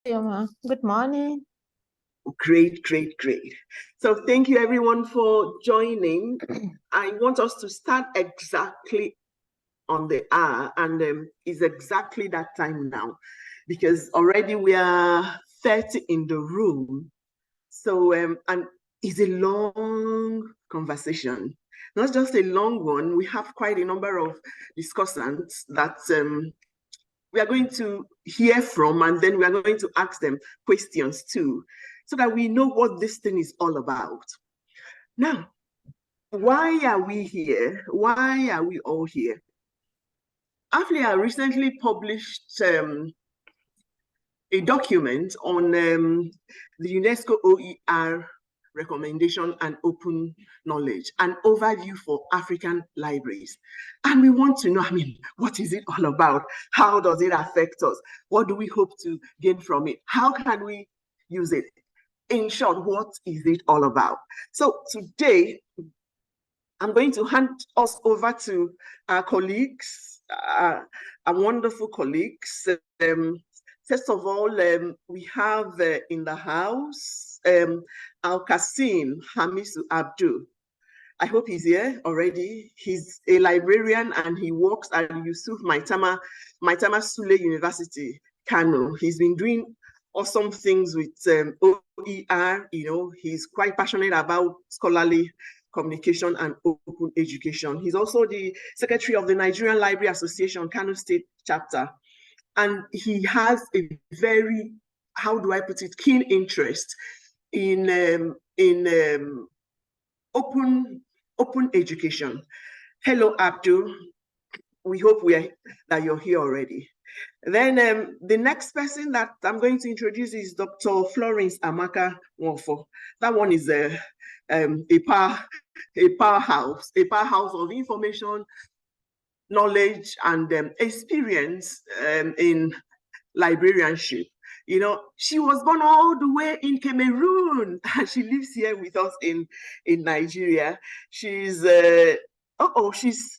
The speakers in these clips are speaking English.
Yoma. Good morning. Great. So thank you everyone for joining. I want us to start exactly on the hour, and it's exactly that time now because already we are 30 in the room. So and it's a long conversation, not just a long one. We have quite a number of discussants that we are going to hear from, and then we are going to ask them questions too, so that we know what this thing is all about. Now, why are we here? Why are we all here? AFLIA recently published a document on the UNESCO OER recommendation and open knowledge, an overview for African libraries. And we want to know, what is it all about? How does it affect us? What do we hope to gain from it? How can we use it? In short, what is it all about? So today, I'm going to hand us over to our colleagues, our wonderful colleagues. First of all, we have in the house Al-Qasim Hamisu Abdul. I hope he's here already. He's a librarian and he works at Yusuf Maitama Sule University, Kano. He's been doing awesome things with OER. He's quite passionate about scholarly communication and open education. He's also the secretary of the Nigerian Library Association, Kano State chapter. And he has a very, how do I put it, keen interest in open education. Hello, Abdul. We hope that you're here already. Then the next person that I'm going to introduce is Dr. Florence Amaka Nwofo. That one is a powerhouse of information, knowledge, and experience in librarianship. She was born all the way in Cameroon, and she lives here with us in Nigeria. She's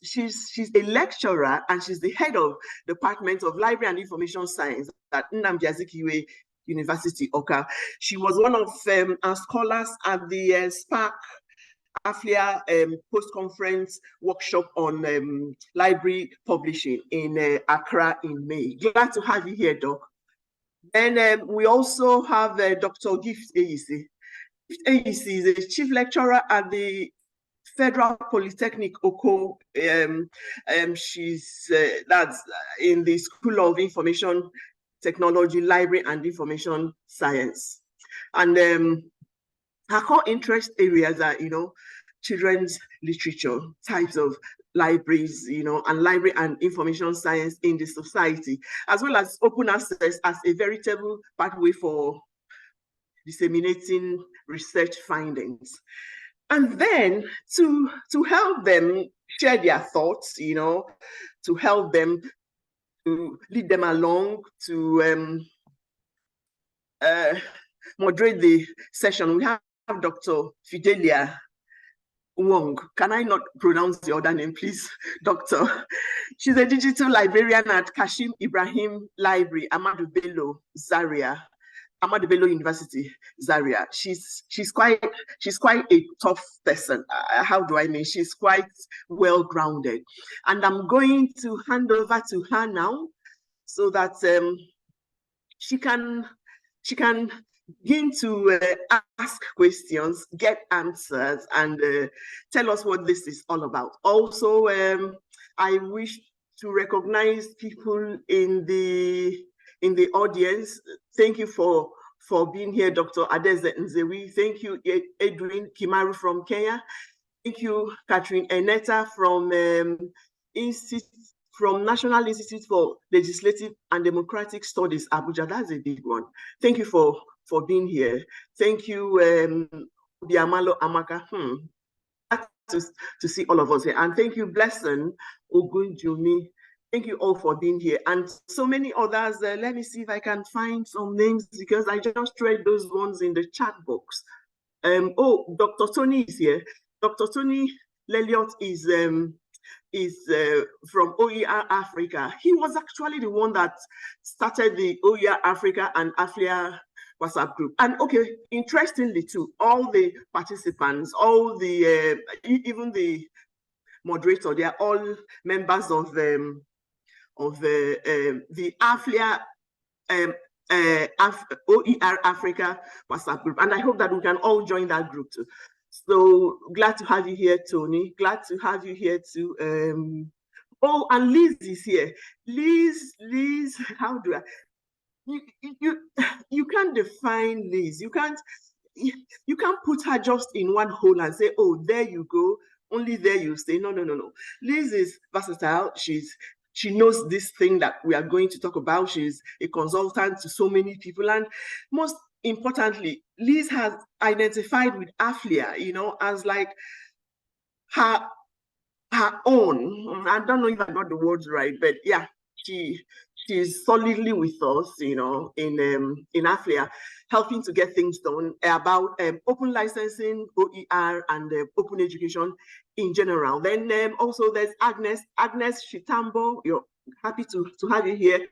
she's a lecturer, and she's the head of Department of Library and Information Science at Nnamdi Azikiwe University, Oka. She was one of our scholars at the SPAC AFLIA post-conference workshop on library publishing in Accra in May. Glad to have you here, Doc. Then we also have Dr. Gift Eyisi. Gift Eyisi is a chief lecturer at the Federal Polytechnic Oko. She's that's in the School of Information Technology, Library and Information Science. And her core interest areas are, children's literature, types of libraries, and library and information science in the society, as well as open access as a veritable pathway for disseminating research findings. And then to help them share their thoughts, to help them, to lead them along, to moderate the session, we have Dr. Fidelia Wong. Can I not pronounce the other name, please, Doctor? She's a digital librarian at Kashim Ibrahim Library, Ahmadu Bello, Zaria, Ahmadu Bello University, Zaria. She's quite a tough person. How do I mean? She's quite well-grounded. And I'm going to hand over to her now so that she can begin to ask questions, get answers, and tell us what this is all about. Also, I wish to recognize people in the audience. Thank you for being here, Dr. Adeze Nzewi. Thank you, Edwin Kimaru from Kenya. Thank you, Catherine Eneta from National Institute for Legislative and Democratic Studies, Abuja. That's a big one. Thank you for being here. Thank you, Biamalo Amaka. To see all of us here. And thank you, Blessing Ogunjumi. Thank you all for being here. And so many others. Let me see if I can find some names because I just read those ones in the chat box. Dr. Tony is here. Dr. Tony Leliot is is from OER Africa. He was actually the one that started the OER Africa and AFLIA WhatsApp group. And okay, interestingly too, all the participants, all the even the moderator, they are all members of the AFLIA OER Africa WhatsApp group. And I hope that we can all join that group too. So glad to have you here, Tony. Glad to have you here too. Oh, and Liz is here. Liz, how do I? You can't define Liz. You can't put her just in one hole and say, oh, there you go. Only there you stay. No. Liz is versatile. She knows this thing that we are going to talk about. She's a consultant to so many people. And most importantly, Liz has identified with AFLIA, as like her own. I don't know if I got the words right, but yeah, she's solidly with us, in AFLIA, helping to get things done about open licensing, OER, and open education in general. Then also there's Agnes Shitambo. You're happy to have you here.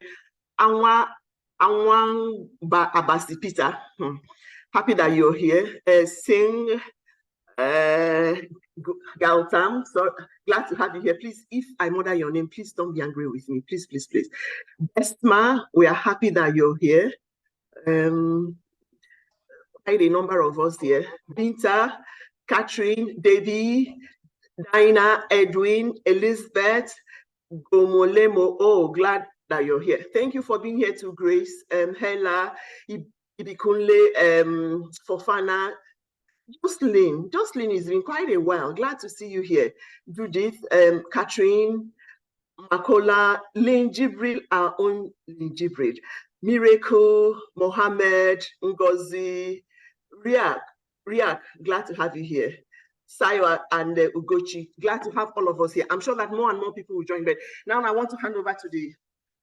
Anwang Abasi Peter. Happy that you're here. Singh Gautam, so glad to have you here. Please, if I murder your name, please don't be angry with me. Please. Esma, we are happy that you're here. Quite a number of us here. Binta, Catherine, Debbie, Dinah, Edwin, Elizabeth, Gomolemo. Oh, glad that you're here. Thank you for being here too, Grace, Hela, Ibikunle, Fofana, Jocelyn has been quite a while. Glad to see you here. Judith, Catherine, Makola, Lynn Jibril, our own Lynn Jibril, Miracle, Mohammed, Ngozi, Riak, glad to have you here. Sayo and Ugochi, glad to have all of us here. I'm sure that more and more people will join, but now I want to hand over to the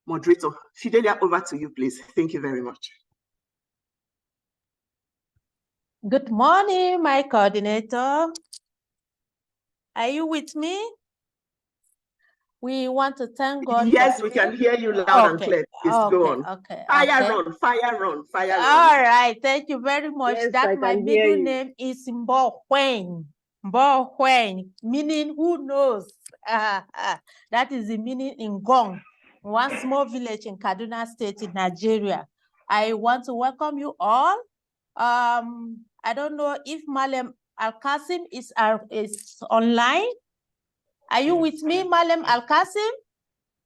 moderator. Fidelia, over to you, please. Thank you very much. Good morning, my coordinator. Are you with me? We want to thank God. Yes, we can hear you loud and clear. Please go on. Fire run. All right, thank you very much. Yes, that my middle name is Mbo Huen, meaning who knows. That is the meaning in Gong, one small village in Kaduna State in Nigeria. I want to welcome you all. I don't know if Malem Al-Qasim is online. Are you with me, Malem Al-Qasim?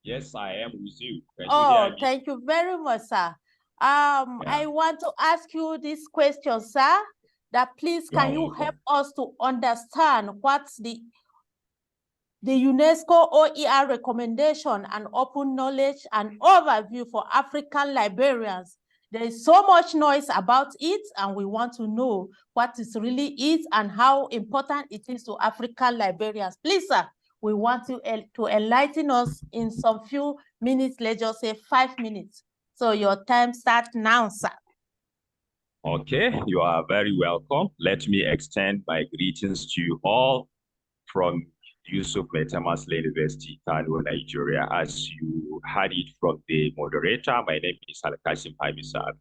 Yes, I am with you. Thank you very much, sir. I want to ask you this question, sir, that please can you help us to understand what's the UNESCO OER recommendation and open knowledge and overview for African librarians. There is so much noise about it, and we want to know what it really is and how important it is to African librarians. Please, sir, we want you to enlighten us in some few minutes. Let's just say 5 minutes. So your time starts now, sir. Okay, you are very welcome. Let me extend my greetings to you all from Yusuf Metamasle University, Kano, Nigeria. As you heard it from the moderator, my name is Al-Qasim Hamisa.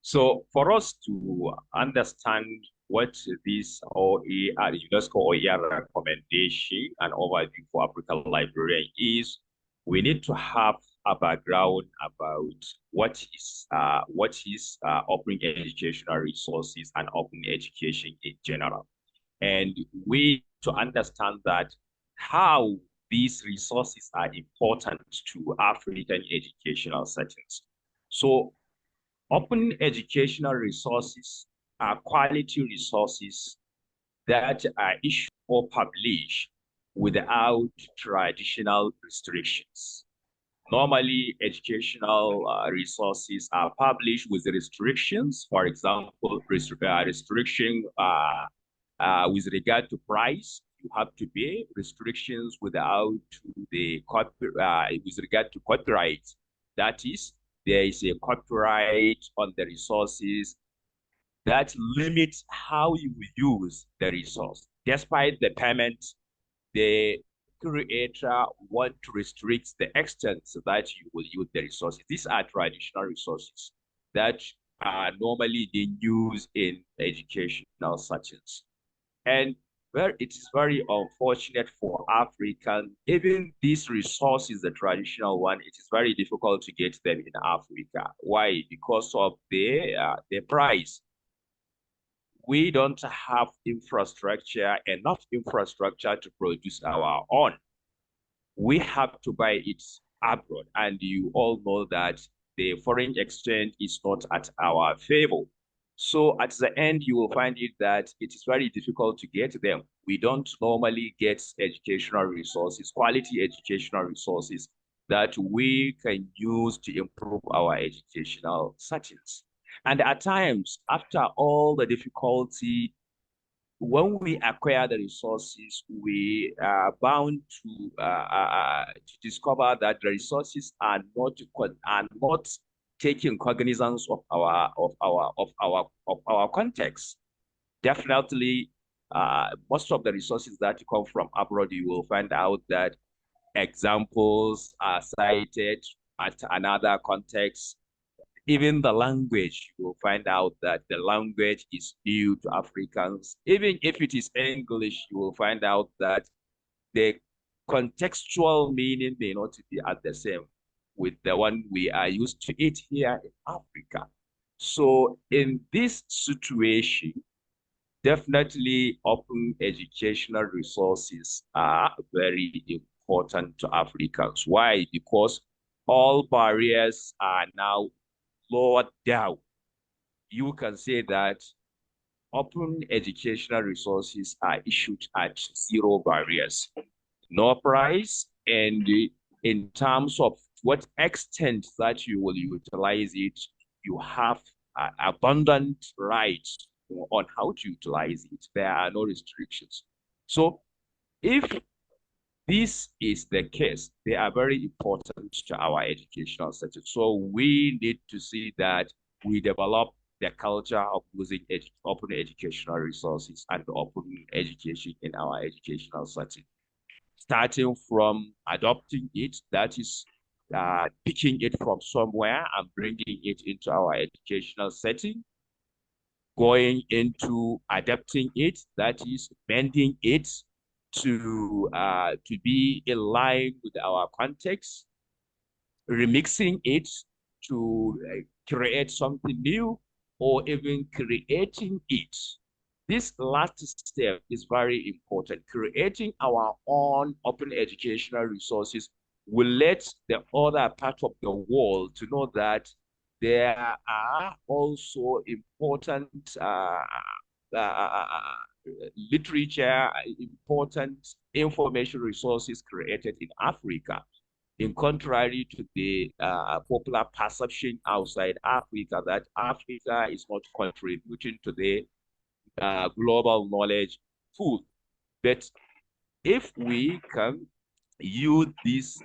So for us to understand what this OER, UNESCO OER recommendation and overview for African librarian is, we need to have a background about what is open educational resources and open education in general. And we to understand that how these resources are important to African educational settings. So open educational resources are quality resources that are issued or published without traditional restrictions. Normally, educational resources are published with restrictions. For example, restriction with regard to price, you have to pay. Restrictions with regard to copyright. That is, there is a copyright on the resources that limits how you use the resource. Despite the payment, the creator want to restrict the extent that you will use the resources. These are traditional resources that are normally being used in educational settings. And it is very unfortunate for African, even these resources, the traditional one, it is very difficult to get them in Africa. Why? Because of the price. We don't have infrastructure, enough infrastructure to produce our own. We have to buy it abroad. And you all know that the foreign exchange is not at our favor. So at the end, you will find it that it is very difficult to get them. We don't normally get educational resources, quality educational resources that we can use to improve our educational settings. And at times, after all the difficulty, when we acquire the resources, we are bound to discover that the resources are not taking cognizance of our context. Definitely, most of the resources that come from abroad, you will find out that examples are cited at another context. Even the language, you will find out that the language is new to Africans. Even if it is English, you will find out that the contextual meaning may not be at the same with the one we are used to it here in Africa. So in this situation, definitely open educational resources are very important to Africans. Why? Because all barriers are now lowered down. You can say that open educational resources are issued at zero barriers, no price, and in terms of what extent that you will utilize it, you have abundant rights on how to utilize it. There are no restrictions. So if this is the case, they are very important to our educational setting. So we need to see that we develop the culture of using open educational resources and open education in our educational setting. Starting from adopting it, that is picking it from somewhere and bringing it into our educational setting, going into adapting it, that is bending it to be in line with our context, remixing it to create something new, or even creating it. This last step is very important. Creating our own open educational resources will let the other part of the world to know that there are also important literature, important information resources created in Africa, in contrary to the popular perception outside Africa that Africa is not contributing to the global knowledge pool. But if we can use this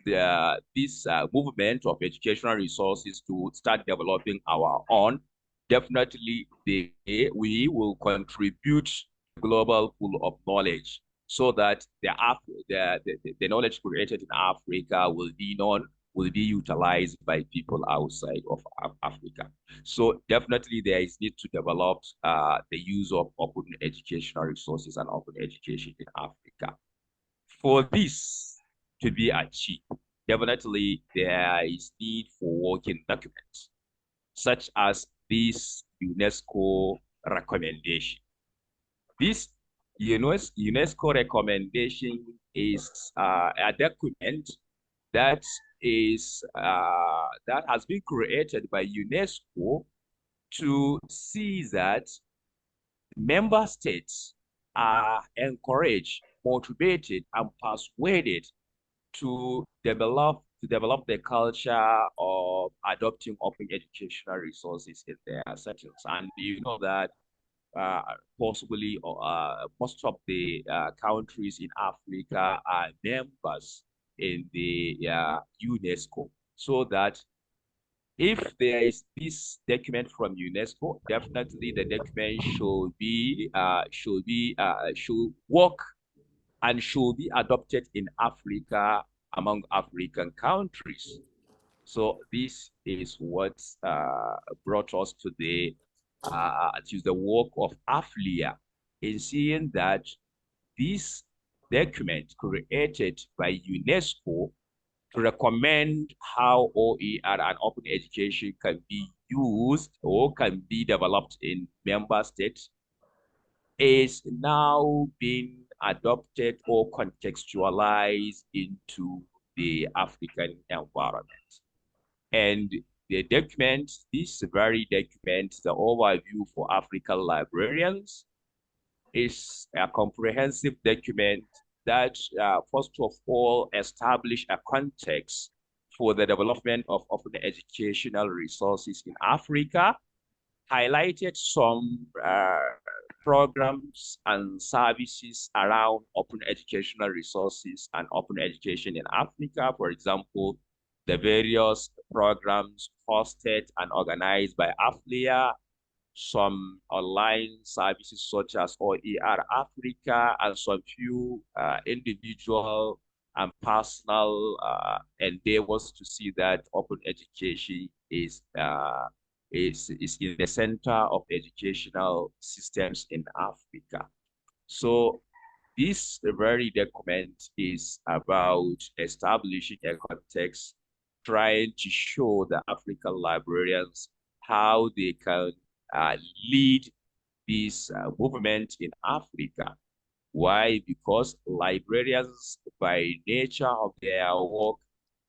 movement of educational resources to start developing our own, definitely we will contribute to the global pool of knowledge, so that the knowledge created in Africa will be known, will be utilized by people outside of Africa. So definitely there is need to develop the use of open educational resources and open education in Africa. For this to be achieved, definitely there is need for working documents, such as this UNESCO recommendation. This UNESCO recommendation is a document that has been created by UNESCO to see that member states are encouraged, motivated, and persuaded to develop the culture of adopting open educational resources in their settings. And you know that possibly most of the countries in Africa are members in the UNESCO, so that if there is this document from UNESCO, definitely the document should work and should be adopted in Africa among African countries. So this is what brought us today to the work of AFLIA in seeing that this document created by UNESCO to recommend how OER and open education can be used or can be developed in member states is now being adopted or contextualized into the African environment. And the document, this very document, the overview for African librarians, is a comprehensive document that, first of all, establish a context for the development of open educational resources in Africa, highlighted some programs and services around open educational resources and open education in Africa. For example, the various programs hosted and organized by AFLIA, some online services such as OER Africa, and some few individual and personal endeavors to see that open education is in the center of educational systems in Africa. So this very document is about establishing a context, trying to show the African librarians how they can lead this movement in Africa. Why? Because librarians, by nature of their work,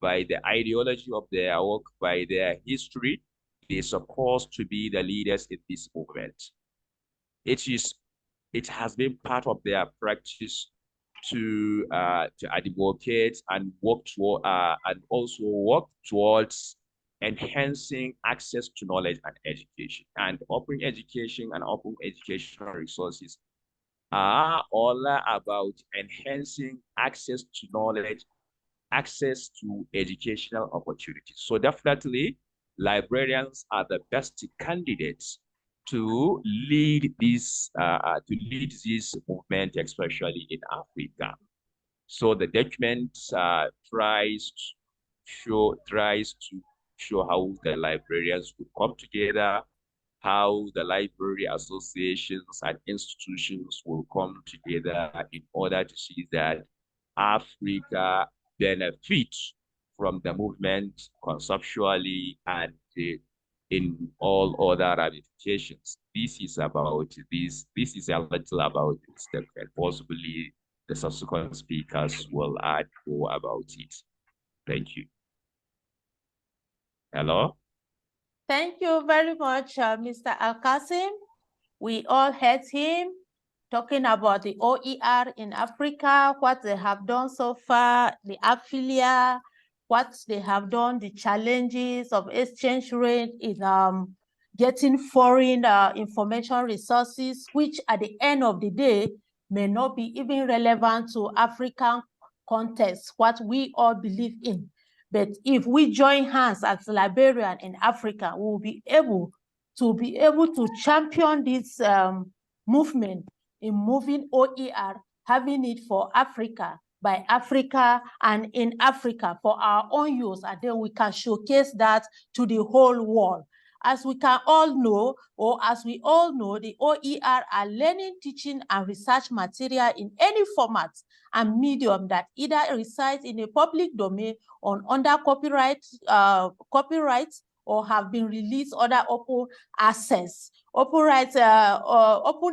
by the ideology of their work, by their history, they're supposed to be the leaders in this movement. It has been part of their practice to advocate and work toward and also work towards enhancing access to knowledge and education. And open education and open educational resources are all about enhancing access to knowledge, access to educational opportunities. So definitely, librarians are the best candidates to lead this movement, especially in Africa. So the document tries to show how the librarians would come together, how the library associations and institutions will come together in order to see that Africa benefits from the movement conceptually and in all other ramifications. This is about this. This is a little about this, and possibly the subsequent speakers will add more about it. Thank you. Hello? Thank you very much, Mr. Al-Qasim. We all heard him talking about the OER in Africa, what they have done so far, the AFLIA, what they have done, the challenges of exchange rate in getting foreign information resources, which at the end of the day may not be even relevant to African context, what we all believe in. But if we join hands as librarians in Africa, we will be able to champion this movement in moving OER, having it for Africa, by Africa, and in Africa for our own use, and then we can showcase that to the whole world. As we can all know, or as we all know, the OER are learning, teaching, and research material in any format and medium that either resides in a public domain or under copyright, or have been released under open access. Open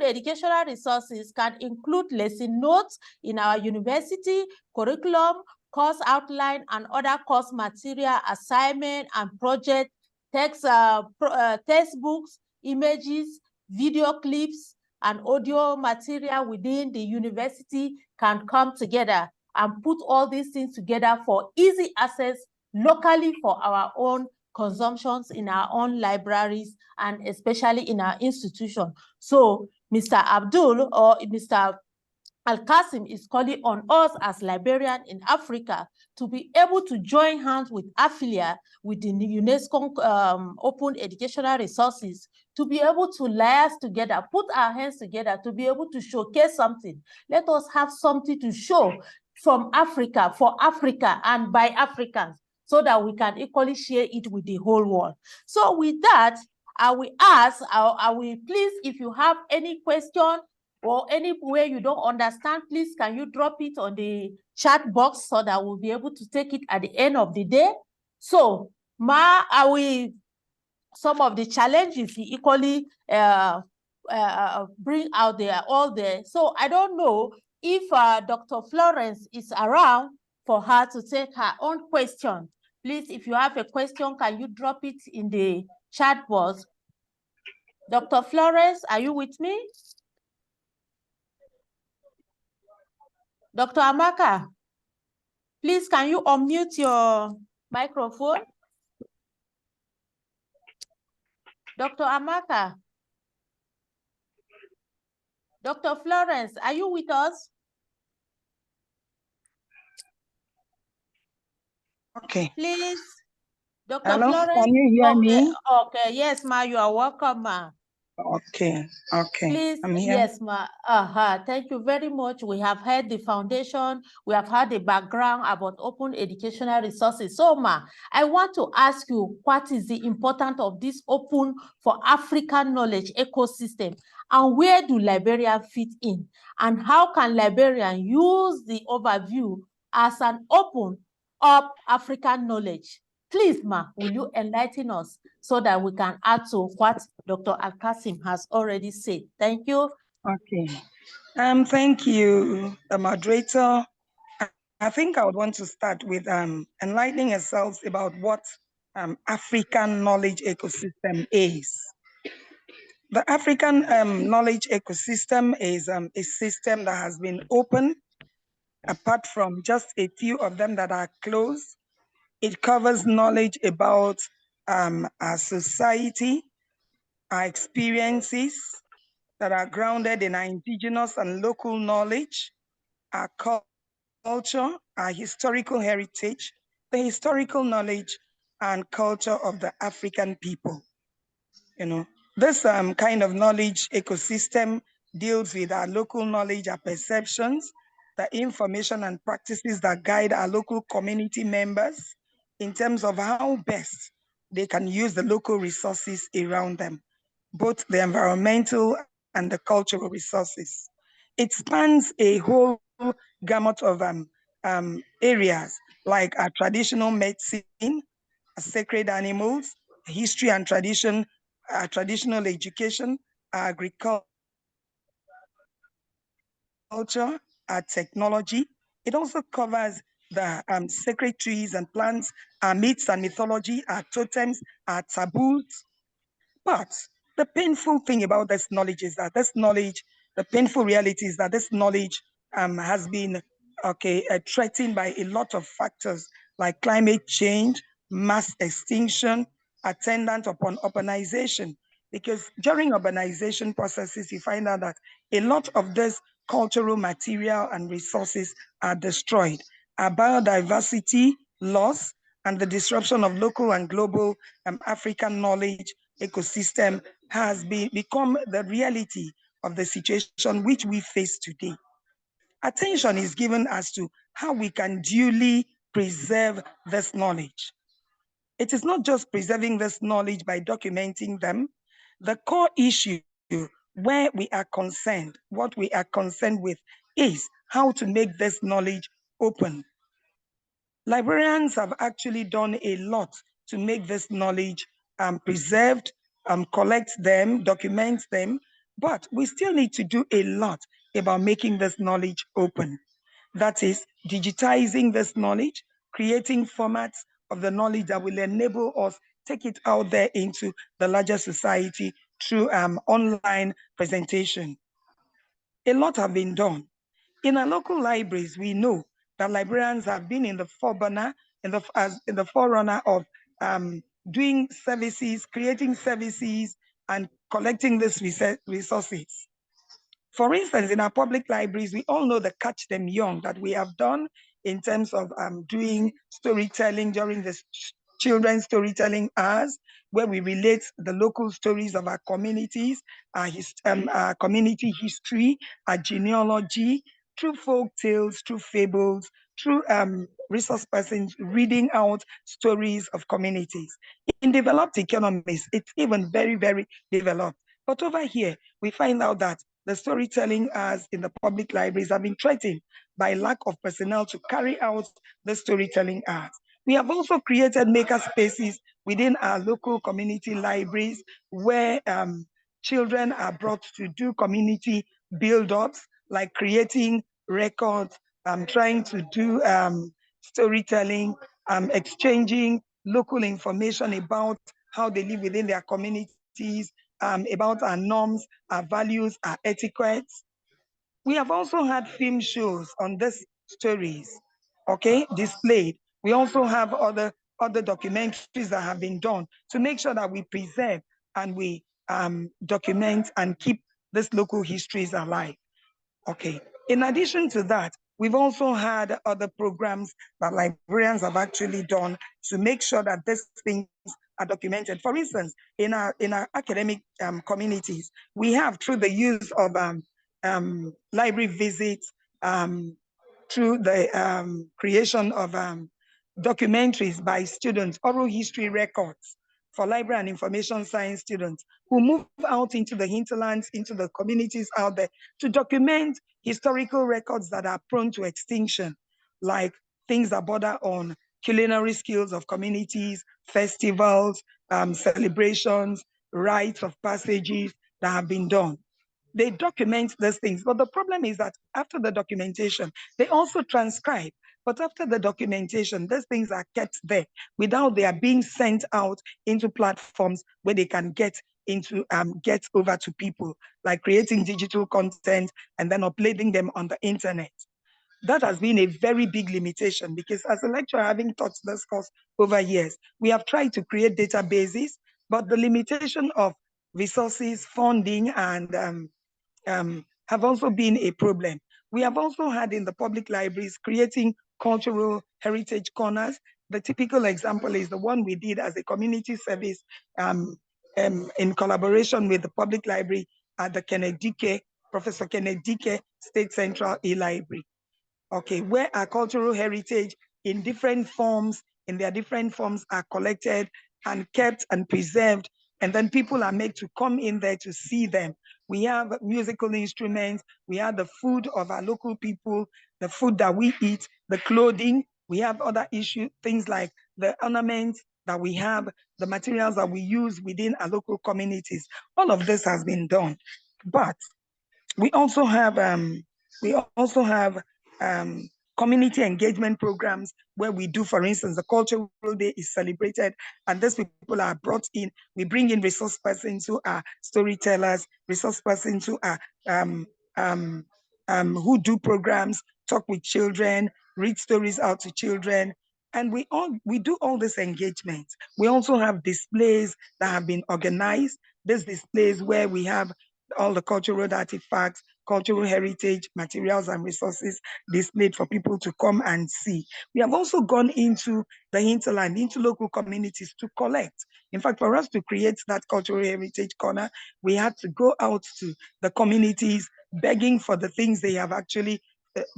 educational resources can include lesson notes in our university, curriculum, course outline, and other course material, assignment and project, textbooks, images, video clips, and audio material within the university can come together and put all these things together for easy access locally for our own consumptions in our own libraries and especially in our institution. So Mr. Abdul or Mr. Al-Qasim is calling on us as Liberians in Africa to be able to join hands with AFILIA, with the UNESCO Open Educational Resources, to be able to liaise together, put our hands together to be able to showcase something. Let us have something to show from Africa, for Africa, and by Africans, so that we can equally share it with the whole world. So with that, I will ask, I will please, if you have any question, or anywhere you don't understand, please can you drop it on the chat box so that we'll be able to take it at the end of the day. So, I will, some of the challenges you equally bring out there, all there. So I don't know if Dr. Florence is around for her to take her own question. Please, if you have a question, can you drop it in the chat box? Dr. Florence, are you with me? Dr. Amaka, please, can you unmute your microphone? Dr. Amaka. Dr. Florence, are you with us? Okay. Please. Dr. Hello, Florence? can you hear me? Okay, yes, ma, you are welcome, ma. Okay, Please, I'm here. yes, ma. Thank you very much. We have heard the foundation. We have heard the background about open educational resources. So, ma, I want to ask you, what is the importance of this open for African knowledge ecosystem? And where do Liberians fit in? And how can Liberians use the overview as an open up African knowledge? Please, ma, will you enlighten us so that we can add to what Dr. Al-Qasim has already said? Thank you. Okay. Thank you, the moderator. I think I would want to start with enlightening ourselves about what African knowledge ecosystem is. The African knowledge ecosystem is a system that has been open, apart from just a few of them that are closed. It covers knowledge about our society, our experiences that are grounded in our indigenous and local knowledge, our culture, our historical heritage, the historical knowledge and culture of the African people. You know, this kind of knowledge ecosystem deals with our local knowledge, our perceptions, the information and practices that guide our local community members in terms of how best they can use the local resources around them, both the environmental and the cultural resources. It spans a whole gamut of areas like our traditional medicine, our sacred animals, history and tradition, our traditional education, our agriculture, our technology. It also covers the sacred trees and plants, our myths and mythology, our totems, our taboos. But the painful thing about this knowledge is that this knowledge, the painful reality is that this knowledge has been threatened by a lot of factors like climate change, mass extinction, attendant upon urbanization. Because during urbanization processes, you find out that a lot of this cultural material and resources are destroyed. Our biodiversity loss and the disruption of local and global African knowledge ecosystem has become the reality of the situation which we face today. Attention is given as to how we can duly preserve this knowledge. It is not just preserving this knowledge by documenting them. The core issue where we are concerned, what we are concerned with, is how to make this knowledge open. Librarians have actually done a lot to make this knowledge preserved, collect them, document them, but we still need to do a lot about making this knowledge open. That is, digitizing this knowledge, creating formats of the knowledge that will enable us take it out there into the larger society through online presentation. A lot have been done. In our local libraries, we know that librarians have been in the forerunner, in the forerunner of doing services, creating services, and collecting these resources. For instance, in our public libraries, we all know the Catch Them Young that we have done in terms of doing storytelling during the children's storytelling hours, where we relate the local stories of our communities, our community history, our genealogy, through folk tales, through fables, through resource persons reading out stories of communities. In developed economies, it's even very, very developed. But over here, we find out that the storytelling hours in the public libraries have been threatened by lack of personnel to carry out the storytelling hours. We have also created maker spaces within our local community libraries where children are brought to do community build-ups, like creating records, trying to do storytelling, exchanging local information about how they live within their communities, about our norms, our values, our etiquettes. We have also had film shows on these stories, okay, displayed. We also have other documentaries that have been done to make sure that we preserve and we document and keep these local histories alive. Okay. In addition to that, we've also had other programs that librarians have actually done to make sure that these things are documented. For instance, in our academic communities, we have, through the use of library visits, through the creation of documentaries by students, oral history records for library and information science students who move out into the hinterlands, into the communities out there to document historical records that are prone to extinction, like things that border on culinary skills of communities, festivals, celebrations, rites of passages that have been done. They document these things, but the problem is that after the documentation, they also transcribe. But after the documentation, these things are kept there without they are being sent out into platforms where they can get over to people, like creating digital content and then uploading them on the internet. That has been a very big limitation because as a lecturer, having taught this course over years, we have tried to create databases, but the limitation of resources, funding, and have also been a problem. We have also had in the public libraries creating cultural heritage corners. The typical example is the one we did as a community service in collaboration with the public library at the Professor Kenneth Dike State Central E-Library. Okay, where our cultural heritage in their different forms are collected and kept and preserved, and then people are made to come in there to see them. We have musical instruments, we have the food of our local people, the food that we eat, the clothing, we have other issues, things like the ornaments that we have, the materials that we use within our local communities. All of this has been done, but we also have community engagement programs where we do, for instance, the Cultural Day is celebrated and these people are brought in. We bring in resource persons who are storytellers, resource persons who are who do programs, talk with children, read stories out to children. And we do all this engagement. We also have displays that have been organized. These displays where we have all the cultural artifacts, cultural heritage, materials and resources displayed for people to come and see. We have also gone into the hinterland, into local communities to collect. In fact, for us to create that cultural heritage corner, we had to go out to the communities begging for the things they have actually,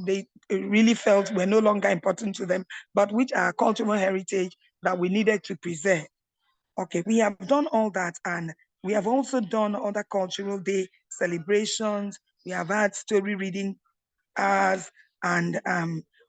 they really felt were no longer important to them, but which are cultural heritage that we needed to preserve. Okay, we have done all that, and we have also done other cultural day celebrations. We have had story reading hours, and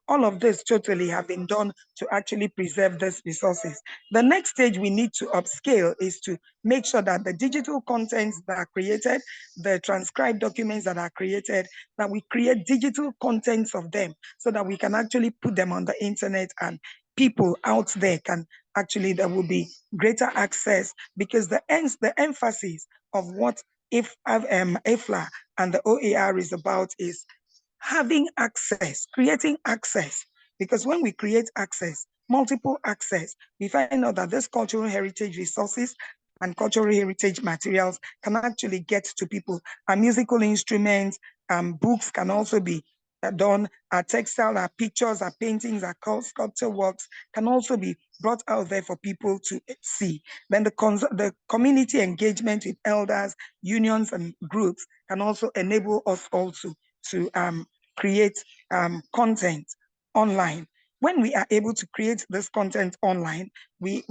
all of this totally have been done to actually preserve these resources. The next stage we need to upscale is to make sure that the digital contents that are created, the transcribed documents that are created, that we create digital contents of them so that we can actually put them on the internet and people out there can actually, there will be greater access, because the emphasis of what IFLA and the OER is about is having access, creating access. Because when we create access, multiple access, we find out that these cultural heritage resources and cultural heritage materials can actually get to people. Our musical instruments, books can also be done. Our textile, our pictures, our paintings, our sculpture works can also be brought out there for people to see. Then the community engagement with elders, unions, and groups can also enable us also to create content online. When we are able to create this content online, we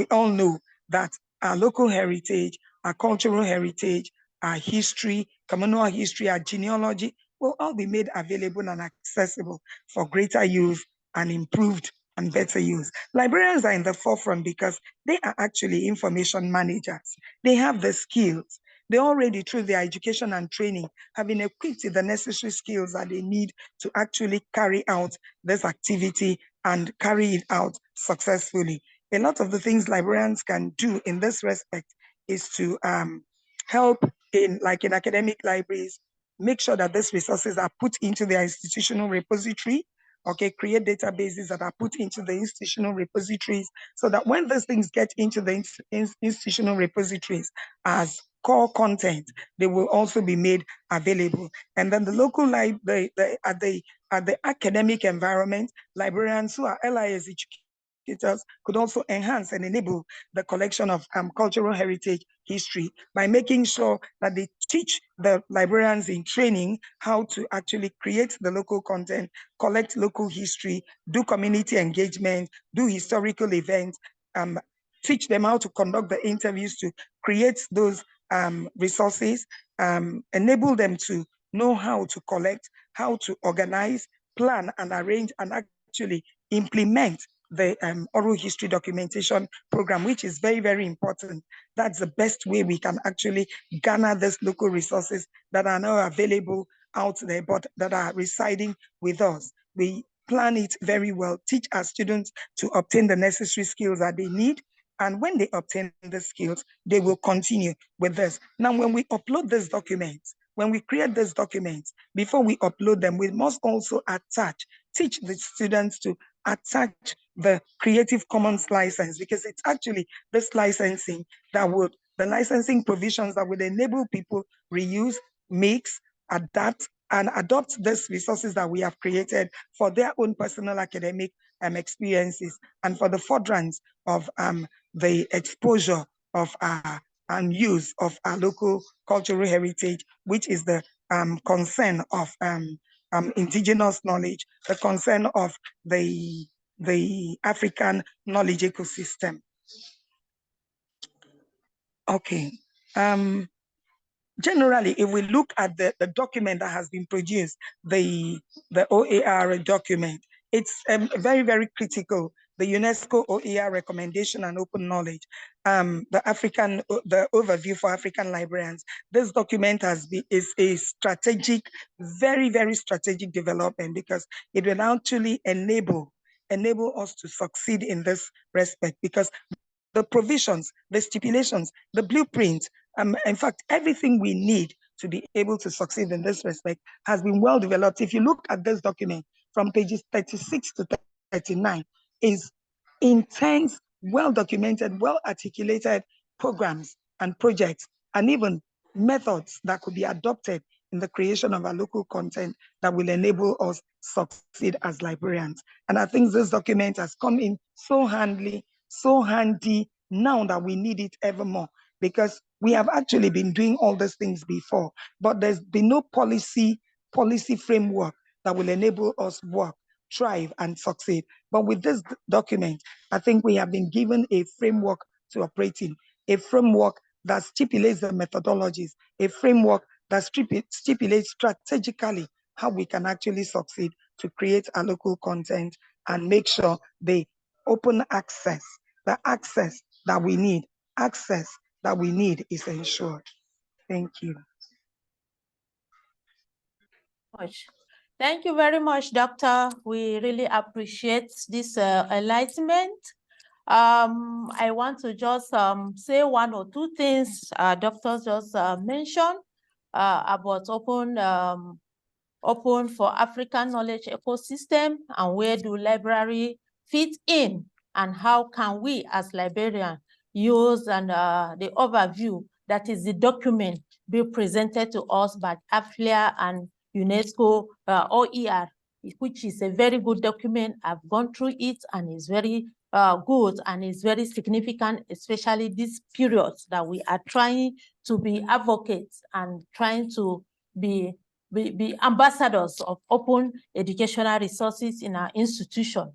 all know that our local heritage, our cultural heritage, our history, communal history, our genealogy will all be made available and accessible for greater use and improved and better use. Librarians are in the forefront because they are actually information managers. They have the skills. They already, through their education and training, have been equipped with the necessary skills that they need to actually carry out this activity and carry it out successfully. A lot of the things librarians can do in this respect is to help in academic libraries, make sure that these resources are put into their institutional repository, okay, create databases that are put into the institutional repositories so that when these things get into the institutional repositories as core content, they will also be made available. And then the local library, at the academic environment, librarians who are LIS educators could also enhance and enable the collection of cultural heritage history by making sure that they teach the librarians in training how to actually create the local content, collect local history, do community engagement, do historical events, teach them how to conduct the interviews to create those resources, enable them to know how to collect, how to organize, plan and arrange and actually implement the oral history documentation program, which is very, very important. That's the best way we can actually garner these local resources that are now available out there, but that are residing with us. We plan it very well, teach our students to obtain the necessary skills that they need. And when they obtain the skills, they will continue with this. Now, when we upload these documents, when we create these documents, before we upload them, we must also teach the students to attach the Creative Commons license, because it's actually this licensing the licensing provisions that would enable people reuse, mix, adapt, and adopt these resources that we have created for their own personal academic experiences and for the furtherance of the exposure of and use of our local cultural heritage, which is the concern of indigenous knowledge, the concern of the African knowledge ecosystem. Okay. Generally, if we look at the document that has been produced, the OER document, it's very, very critical. The UNESCO OER recommendation and open knowledge, the overview for African librarians. This document is a strategic, very, very strategic development because it will actually enable us to succeed in this respect, because the provisions, the stipulations, the blueprint, in fact, everything we need to be able to succeed in this respect has been well developed. If you look at this document from pages 36 to 39, is intense, well documented, well articulated programs and projects, and even methods that could be adopted in the creation of our local content that will enable us succeed as librarians. And I think this document has come in so handy now that we need it ever more, because we have actually been doing all these things before, but there's been no policy framework that will enable us work, thrive, and succeed. But with this document, I think we have been given a framework to operate in, a framework that stipulates the methodologies, a framework that stipulates strategically how we can actually succeed to create our local content and make sure the open access, the access that we need is ensured. Thank you. Thank you very much, Doctor. We really appreciate this enlightenment. I want to just say one or two things doctors just mentioned about open for African knowledge ecosystem, and where do library fit in, and how can we as librarians use and the overview, that is the document being presented to us by AFLIA and UNESCO OER, which is a very good document. I've gone through it and it's very good and it's very significant, especially these periods that we are trying to be advocates and trying to be ambassadors of open educational resources in our institution.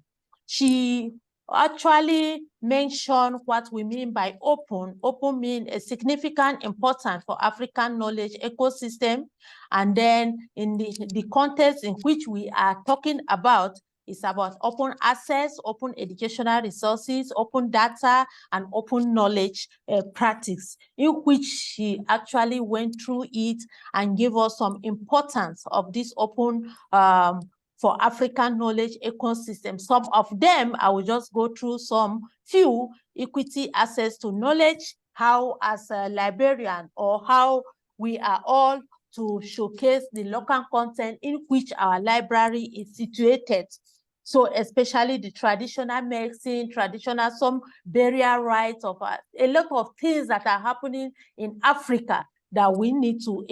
She actually mentioned what we mean by open. Open means a significant importance for African knowledge ecosystem. And then in the context in which we are talking about, it's about open access, open educational resources, open data, and open knowledge practice, in which she actually went through it and gave us some importance of this open for African knowledge ecosystem. Some of them, I will just go through some few: equity, access to knowledge, how as a librarian or how we are all to showcase the local content in which our library is situated. So especially the traditional medicine, traditional, some burial rights of a lot of things that are happening in Africa that we need to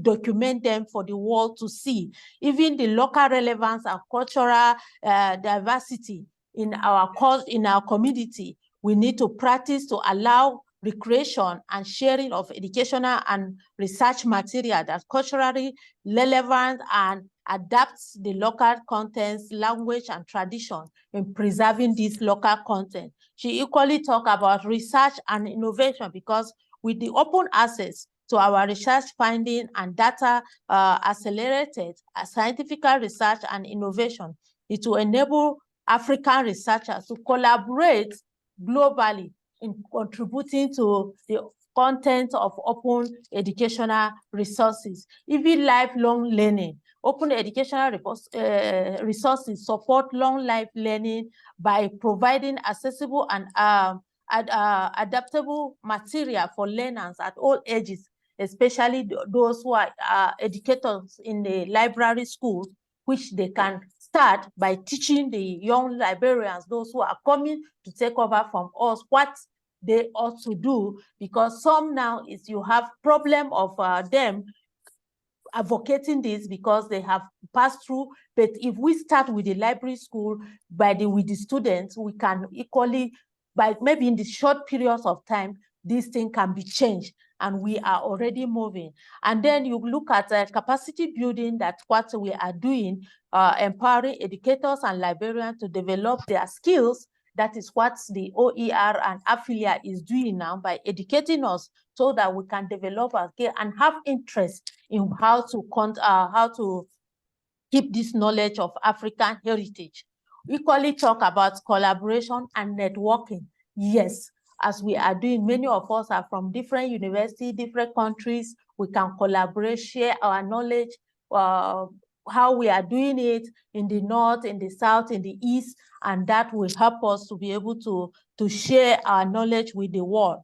document them for the world to see. Even the local relevance and cultural diversity in our community, we need to practice to allow recreation and sharing of educational and research material that's culturally relevant and adapts the local contents, language, and tradition in preserving this local content. She equally talked about research and innovation, because with the open access to our research finding and data accelerated scientific research and innovation, it will enable African researchers to collaborate globally in contributing to the content of open educational resources. Even lifelong learning. Open educational resources support long life learning by providing accessible and adaptable material for learners at all ages, especially those who are educators in the library schools, which they can start by teaching the young librarians, those who are coming to take over from us, what they ought to do, because some now is you have problem of them advocating this because they have passed through. But if we start with the library school with the students, we can equally, by maybe in the short periods of time, this thing can be changed, and we are already moving. And then you look at capacity building, that's what we are doing, empowering educators and librarians to develop their skills. That is what the OER and AFLIA is doing now, by educating us so that we can develop our skill and have interest in how to keep this knowledge of African heritage. Equally talk about collaboration and networking. Yes, as we are doing, many of us are from different universities, different countries. We can collaborate, share our knowledge, how we are doing it in the north, in the south, in the east, and that will help us to be able to share our knowledge with the world.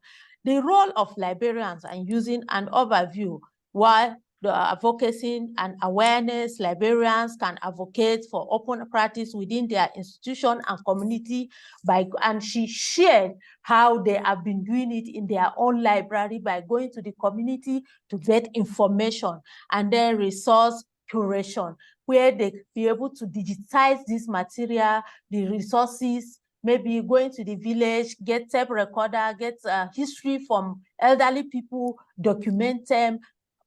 The role of librarians and using an overview, while the advocacy and awareness, librarians can advocate for open practice within their institution and community and she shared how they have been doing it in their own library by going to the community to get information, and then resource curation, where they be able to digitize this material, the resources, maybe going to the village, get tape recorder, get history from elderly people, document them,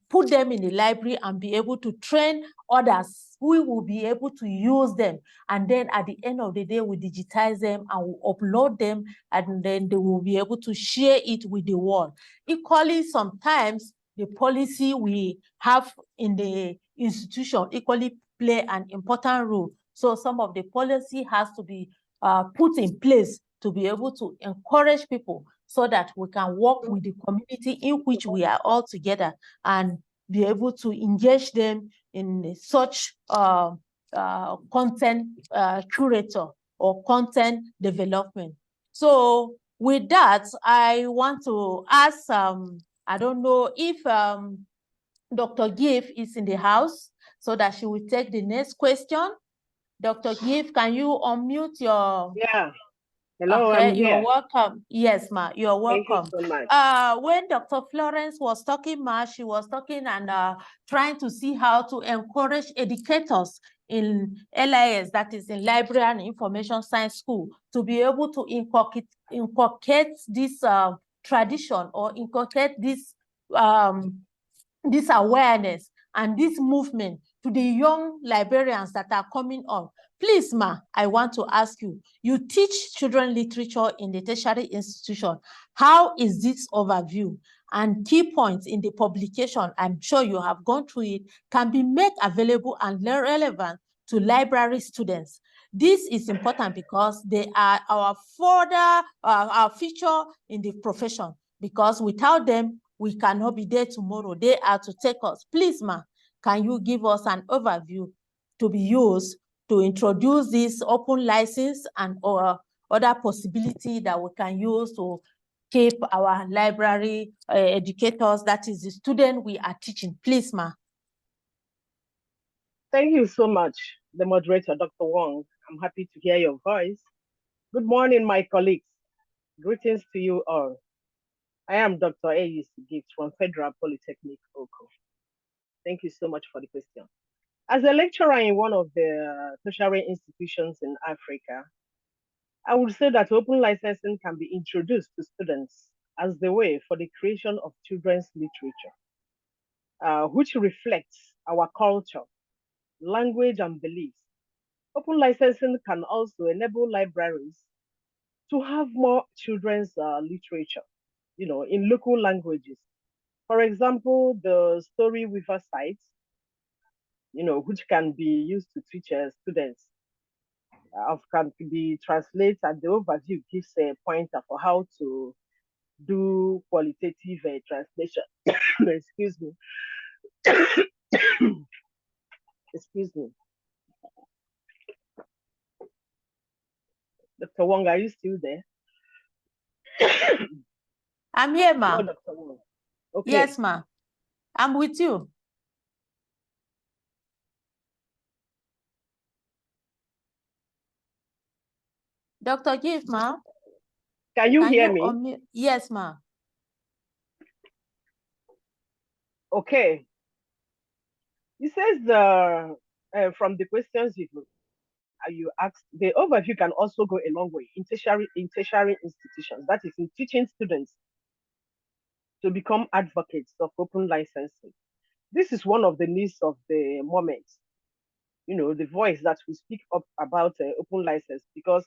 put them in the library, and be able to train others who will be able to use them. And then at the end of the day, we digitize them and we upload them, and then they will be able to share it with the world. Equally, sometimes the policy we have in the institution equally play an important role. So some of the policy has to be put in place to be able to encourage people so that we can work with the community in which we are all together and be able to engage them in such content curator or content development. So with that, I want to ask, I don't know if Dr. Gift is in the house so that she will take the next question. Dr. Gift, can you unmute your... Yeah. Hello, Okay, I'm you're here. welcome. Yes, ma, you're Thank you welcome. so much. When Dr. Florence was talking, ma, she was talking and trying to see how to encourage educators in LIS, that is in Library and Information Science School, to be able to inculcate this tradition or inculcate this awareness and this movement to the young librarians that are coming up. Please, ma, I want to ask you, you teach children literature in the tertiary institution. How is this overview and key points in the publication, I'm sure you have gone through it, can be made available and relevant to library students? This is important because they are our further, our future in the profession, because without them, we cannot be there tomorrow. They are to take us. Please, ma, can you give us an overview to be used to introduce this open license and or other possibility that we can use to keep our library educators, that is the student we are teaching? Please, ma. Thank you so much, the moderator, Dr. Wong. I'm happy to hear your voice. Good morning, my colleagues. Greetings to you all. I am Dr. A.U. Gift from Federal Polytechnic, Oko. Thank you so much for the question. As a lecturer in one of the tertiary institutions in Africa, I would say that open licensing can be introduced to students as the way for the creation of children's literature, which reflects our culture, language, and beliefs. Open licensing can also enable libraries to have more children's literature, in local languages. For example, the story weaver sites, which can be used to teach students, can be translated, and the overview gives a pointer for how to do qualitative translation. Excuse me. Excuse me. Dr. Wong, are you still there? I'm here, ma. No, Dr. Wong. Okay. Yes, ma. I'm with you. Dr. Gift, ma. Can you hear me? Yes, ma. Okay. It says from the questions you asked, the overview can also go a long way in tertiary institutions, that is in teaching students to become advocates of open licensing. This is one of the needs of the moment, the voice that we speak up about open license, because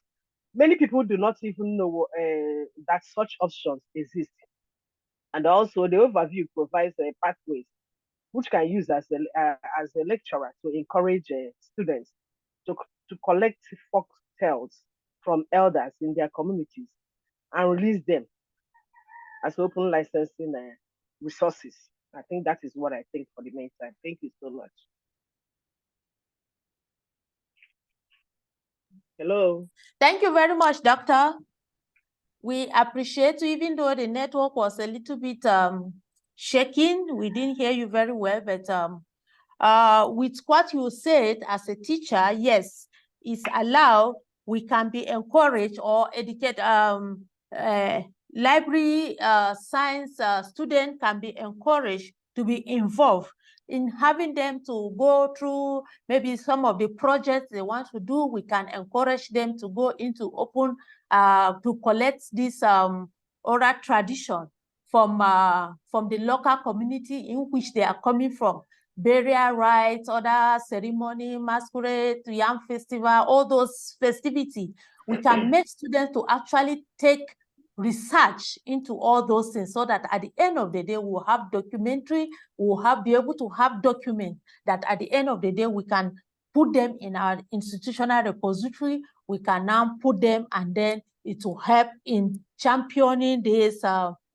many people do not even know that such options exist. And also the overview provides pathways which can use as a lecturer to encourage students to collect folk tales from elders in their communities and release them as open licensing resources. I think that is what I think for the meantime. Thank you so much. Hello. Thank you very much, Doctor. We appreciate you, even though the network was a little bit shaking. We didn't hear you very well, but with what you said as a teacher, yes, it's allowed. We can be encouraged or educate. Library science student can be encouraged to be involved in having them to go through maybe some of the projects they want to do. We can encourage them to go into open to collect this oral tradition from the local community in which they are coming from. Burial rites, other ceremony, masquerade, yam festival, all those festivities. We can make students to actually take research into all those things, so that at the end of the day, we'll have documentary, we'll be able to have documents that at the end of the day, we can put them in our institutional repository. We can now put them, and then it will help in championing this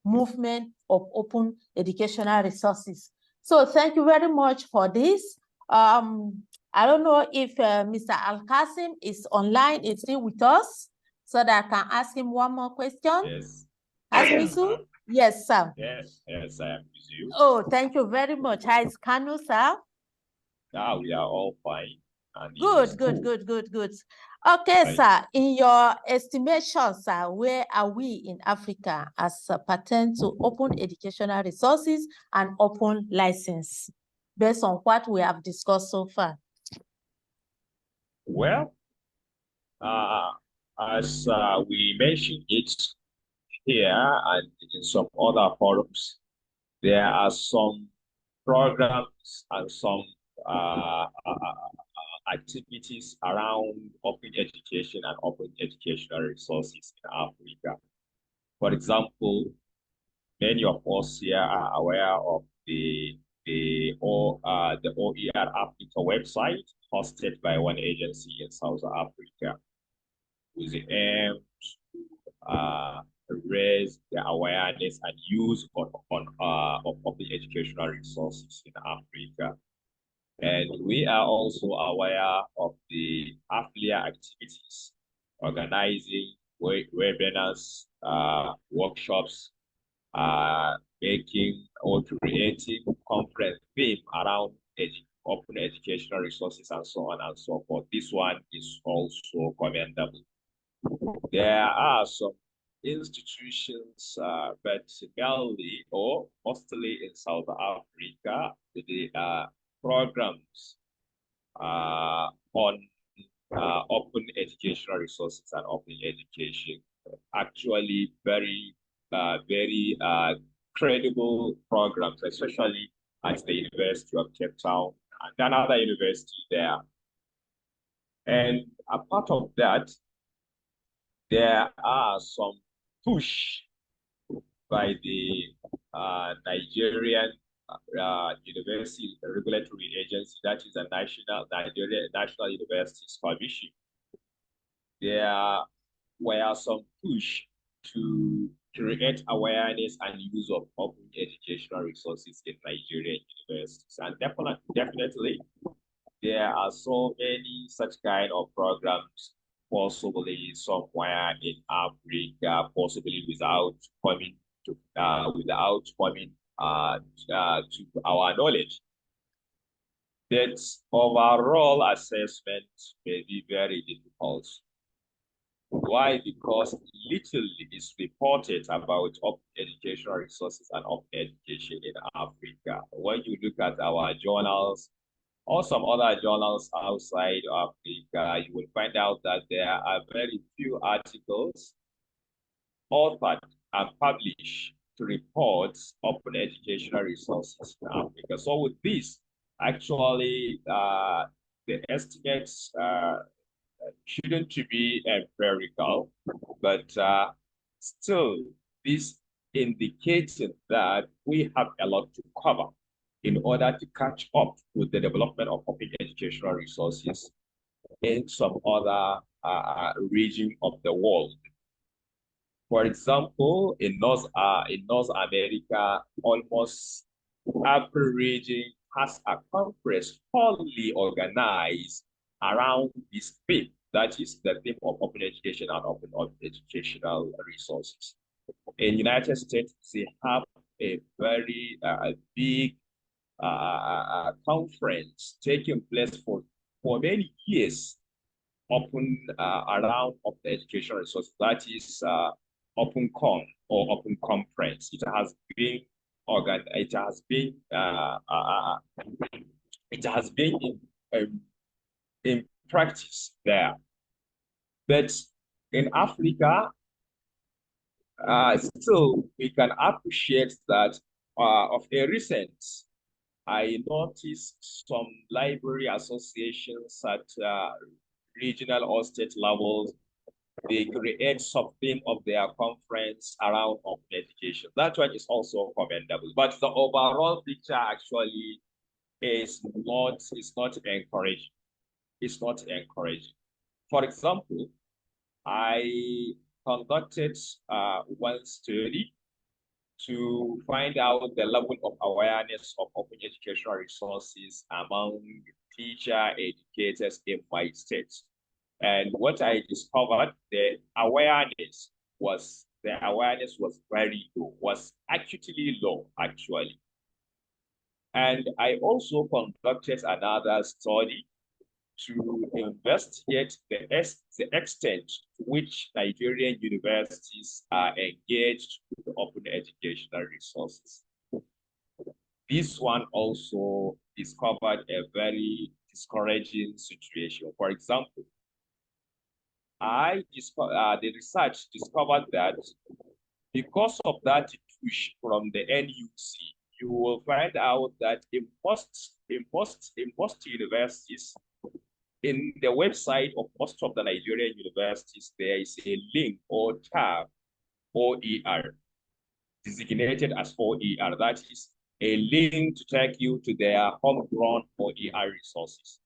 movement of open educational resources. So thank you very much for this. I don't know if Mr. Al-Qasim is online, is still with us, so that I can ask him one more question. Yes. Ask me so? Yes, sir. Yes, I am with you. Oh, thank you very much. Hi, it's Kanu, sir. Now we are all fine. And Good. Okay, Thank sir. In your estimation, sir, where are we in Africa as pertains to open educational resources and open license, based on what we have discussed so far? Well, as we mentioned it here and in some other forums, there are some programs and some activities around open education and open educational resources in Africa. For example, many of us here are aware of the OER Africa website hosted by one agency in South Africa with the aim to raise the awareness and use of open educational resources in Africa. And we are also aware of the AFLIA activities, organizing webinars, workshops, making or creating conference theme around open educational resources and so on and so forth. This one is also commendable. There are some institutions, but mainly or mostly in South Africa, the programs on open educational resources and open education. Actually, very credible programs, especially at the University of Cape Town and another university there. And a part of that, there are some push by the Nigerian University Regulatory Agency, that is a National Universities Commission. There were some push to create awareness and use of open educational resources in Nigerian universities. And definitely, there are so many such kind of programs, possibly somewhere in Africa, possibly without coming to our knowledge. That overall assessment may be very difficult. Why? Because little is reported about open educational resources and open education in Africa. When you look at our journals or some other journals outside Africa, you will find out that there are very few articles authored and published to report open educational resources in Africa. So with this, actually, the estimates shouldn't be empirical, but still, this indicates that we have a lot to cover in order to catch up with the development of open educational resources in some other region of the world. For example, in North America, almost every region has a conference wholly organized around this theme. That is the theme of open education and open educational resources. In United States, they have a very big conference taking place for many years around open educational resources. That is OpenCon or Open Conference. It has been organized. It has been in practice there. But in Africa, still we can appreciate that of a recent, I noticed some library associations at regional or state levels, they create something of their conference around open education. That one is also commendable. But the overall picture actually is not encouraging. It's not encouraging. For example, I conducted one study to find out the level of awareness of open educational resources among teacher educators in my state. And what I discovered, the awareness was very low, was actually low, actually. And I also conducted another study to investigate the extent to which Nigerian universities are engaged with open educational resources. This one also discovered a very discouraging situation. For example, the research discovered that because of that push from the NUC, you will find out that in most universities, in the website of most of the Nigerian universities, there is a link or tab OER, designated as OER. That is a link to take you to their homegrown OER resources.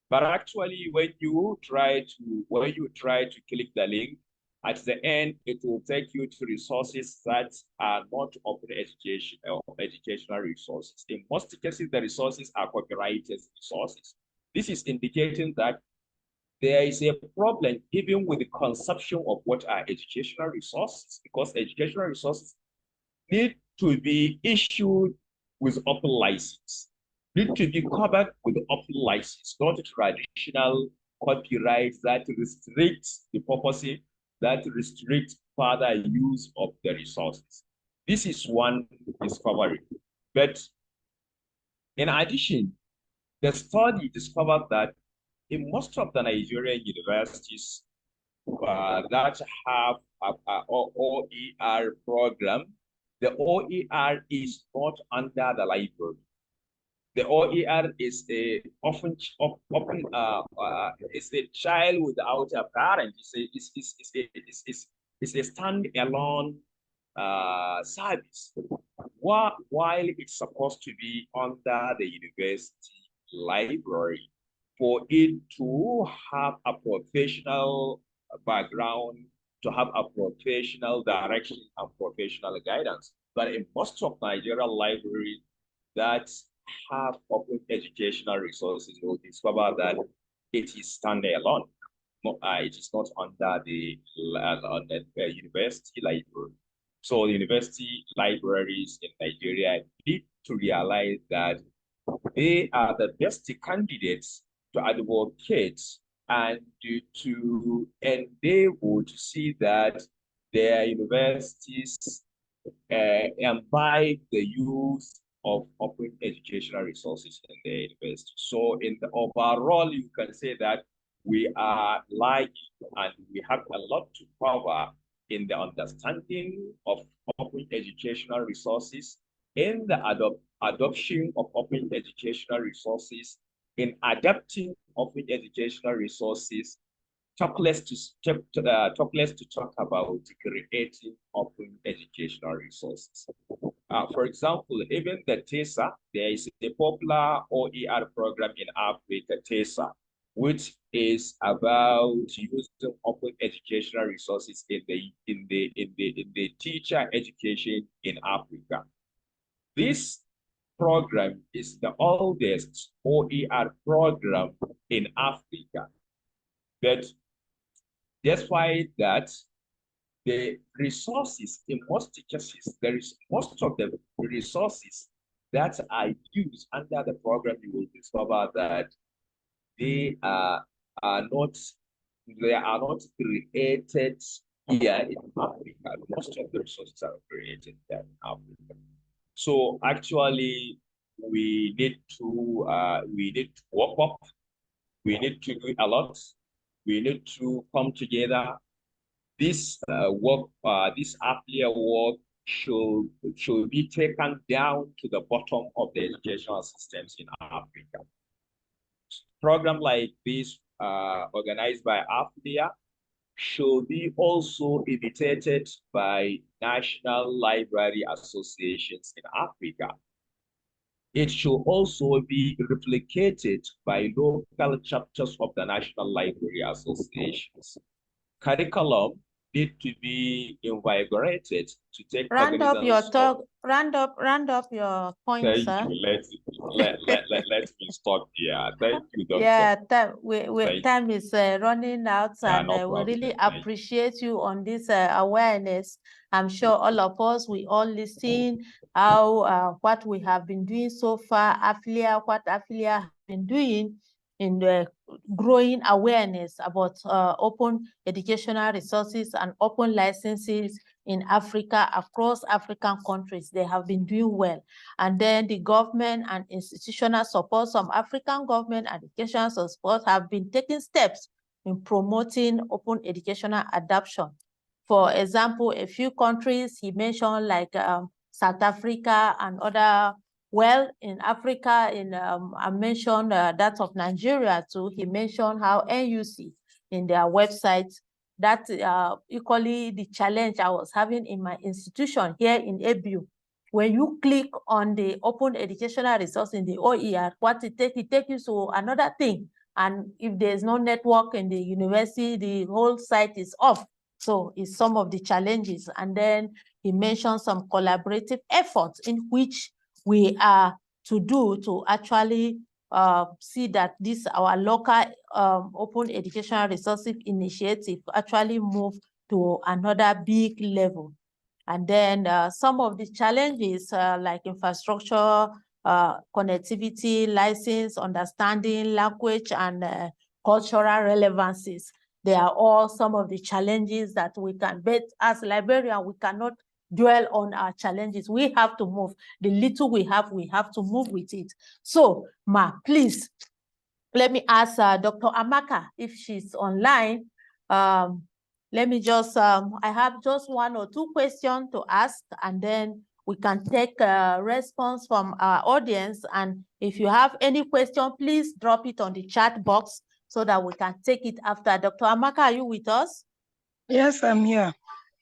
But actually, when you try to click the link, at the end, it will take you to resources that are not open education or educational resources. In most cases, the resources are copyrighted resources. This is indicating that there is a problem even with the conception of what are educational resources, because educational resources need to be issued with open license, need to be covered with open license, not traditional copyright that restricts the purpose, that restricts further use of the resources. This is one discovery. But in addition, the study discovered that in most of the Nigerian universities that have a OER program, the OER is not under the library. The OER is often it's a child without a parent. It's a standalone service, while it's supposed to be under the university library for it to have a professional background, to have a professional direction and professional guidance. But in most of Nigerian libraries that have open educational resources, you will discover that it is standalone. It is not under the university library. So the university libraries in Nigeria need to realize that they are the best candidates to advocate and to endeavor to see that their universities imbibe the use of open educational resources in the university. So in the overall, you can say that we are lagging and we have a lot to cover in the understanding of open educational resources, in the adoption of open educational resources, in adapting open educational resources, talk less to talk about creating open educational resources. For example, even the TESA, there is a popular OER program in Africa, TESA, which is about using open educational resources in the teacher education in Africa. This program is the oldest OER program in Africa. But despite that, the resources in most cases, there is most of the resources that are used under the program, you will discover that they are not created here in Africa. Most of the resources are created here in Africa. So actually, we need to work up. We need to do a lot. We need to come together. This this AFLIA work should be taken down to the bottom of the educational systems in Africa. Program like this, organized by AFLIA, should be also imitated by national library associations in Africa. It should also be replicated by local chapters of the National Library Associations. Curriculum need to be invigorated to take Round up your cognizance talk. Round up your points, sir. Thank you. Let me stop here. Thank you, Doctor. Yeah, time is running out, Yeah, and no we problem. really Thank you. appreciate you on this awareness. I'm sure all of us, we all listen how what we have been doing so far, AFLIA, what AFLIA has been doing in growing awareness about open educational resources and open licenses in Africa, across African countries. They have been doing well. And then the government and institutional support, some African government and educational support have been taking steps in promoting open educational adoption. For example, a few countries he mentioned, like South Africa and other. Well, in Africa, I mentioned that of Nigeria too. He mentioned how NUC in their website, that equally the challenge I was having in my institution here in ABU. When you click on the open educational resource in the OER, what it takes you to another thing. And if there's no network in the university, the whole site is off. So it's some of the challenges. And then he mentioned some collaborative efforts in which we are to do to actually see that this our local open educational resources initiative actually move to another big level. And then some of the challenges like infrastructure, connectivity, license, understanding, language, and cultural relevancies. They are all some of the challenges that we can, but as librarians, we cannot dwell on our challenges. We have to move. The little we have to move with it. So, Ma, please, let me ask Dr. Amaka if she's online. Let me just, I have just one or two questions to ask, and then we can take a response from our audience. And if you have any question, please drop it on the chat box so that we can take it after. Dr. Amaka, are you with us? Yes, I'm here.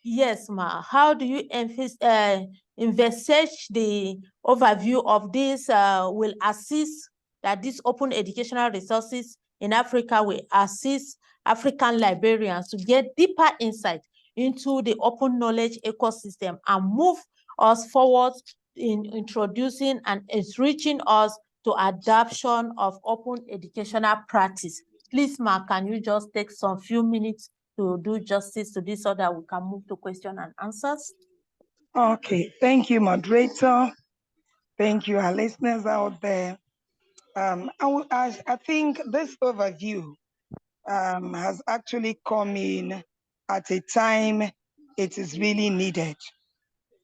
Yes, Ma. How do you envisage the overview of this will assist that these open educational resources in Africa will assist African librarians to get deeper insight into the open knowledge ecosystem and move us forward in introducing and enriching us to adoption of open educational practice? Please, Ma, can you just take some few minutes to do justice to this so that we can move to question and answers? Okay, thank you, moderator. Thank you, our listeners out there. I think this overview has actually come in at a time it is really needed.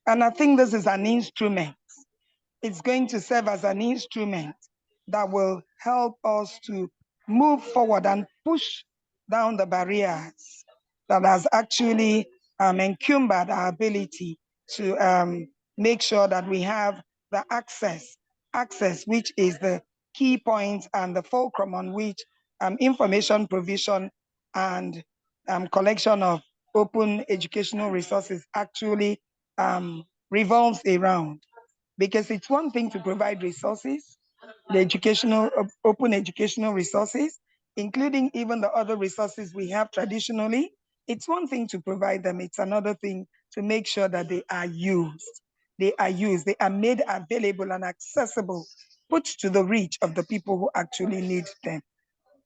And I think this is an instrument. It's going to serve as an instrument that will help us to move forward and push down the barriers that has actually encumbered our ability to make sure that we have the access, which is the key point and the fulcrum on which information provision and collection of open educational resources actually revolves around. Because it's one thing to provide resources, the open educational resources, including even the other resources we have traditionally. It's one thing to provide them. It's another thing to make sure that they are used. They are made available and accessible, put to the reach of the people who actually need them.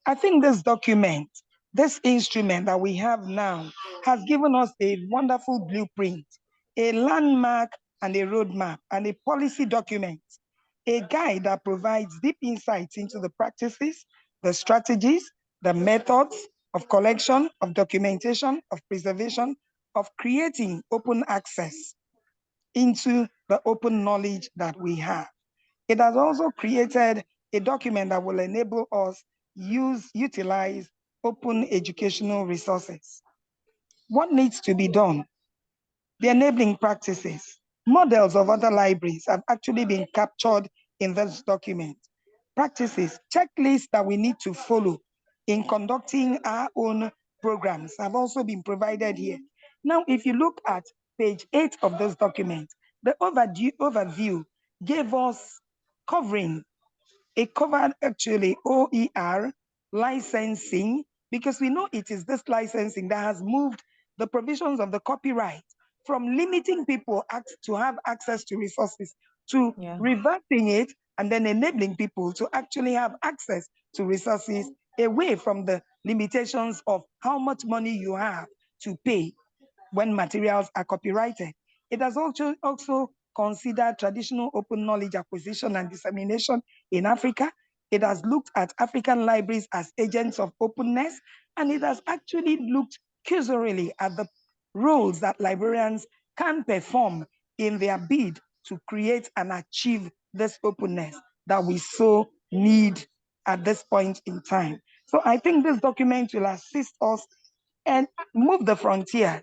I think this document, this instrument that we have now, has given us a wonderful blueprint, a landmark and a roadmap and a policy document, a guide that provides deep insights into the practices, the strategies, the methods of collection, of documentation, of preservation, of creating open access into the open knowledge that we have. It has also created a document that will enable us utilize open educational resources. What needs to be done? The enabling practices, models of other libraries have actually been captured in this document. Practices, checklists that we need to follow in conducting our own programs have also been provided here. Now, if you look at page 8 of this document, the overview gave us covering. It covered actually OER licensing, because we know it is this licensing that has moved the provisions of the copyright from limiting people to have access to resources to reverting it and then enabling people to actually have access to resources away from the limitations of how much money you have to pay when materials are copyrighted. It has also considered traditional open knowledge acquisition and dissemination in Africa. It has looked at African libraries as agents of openness, and it has actually looked cursorily at the roles that librarians can perform in their bid to create and achieve this openness that we so need at this point in time. So I think this document will assist us and move the frontiers.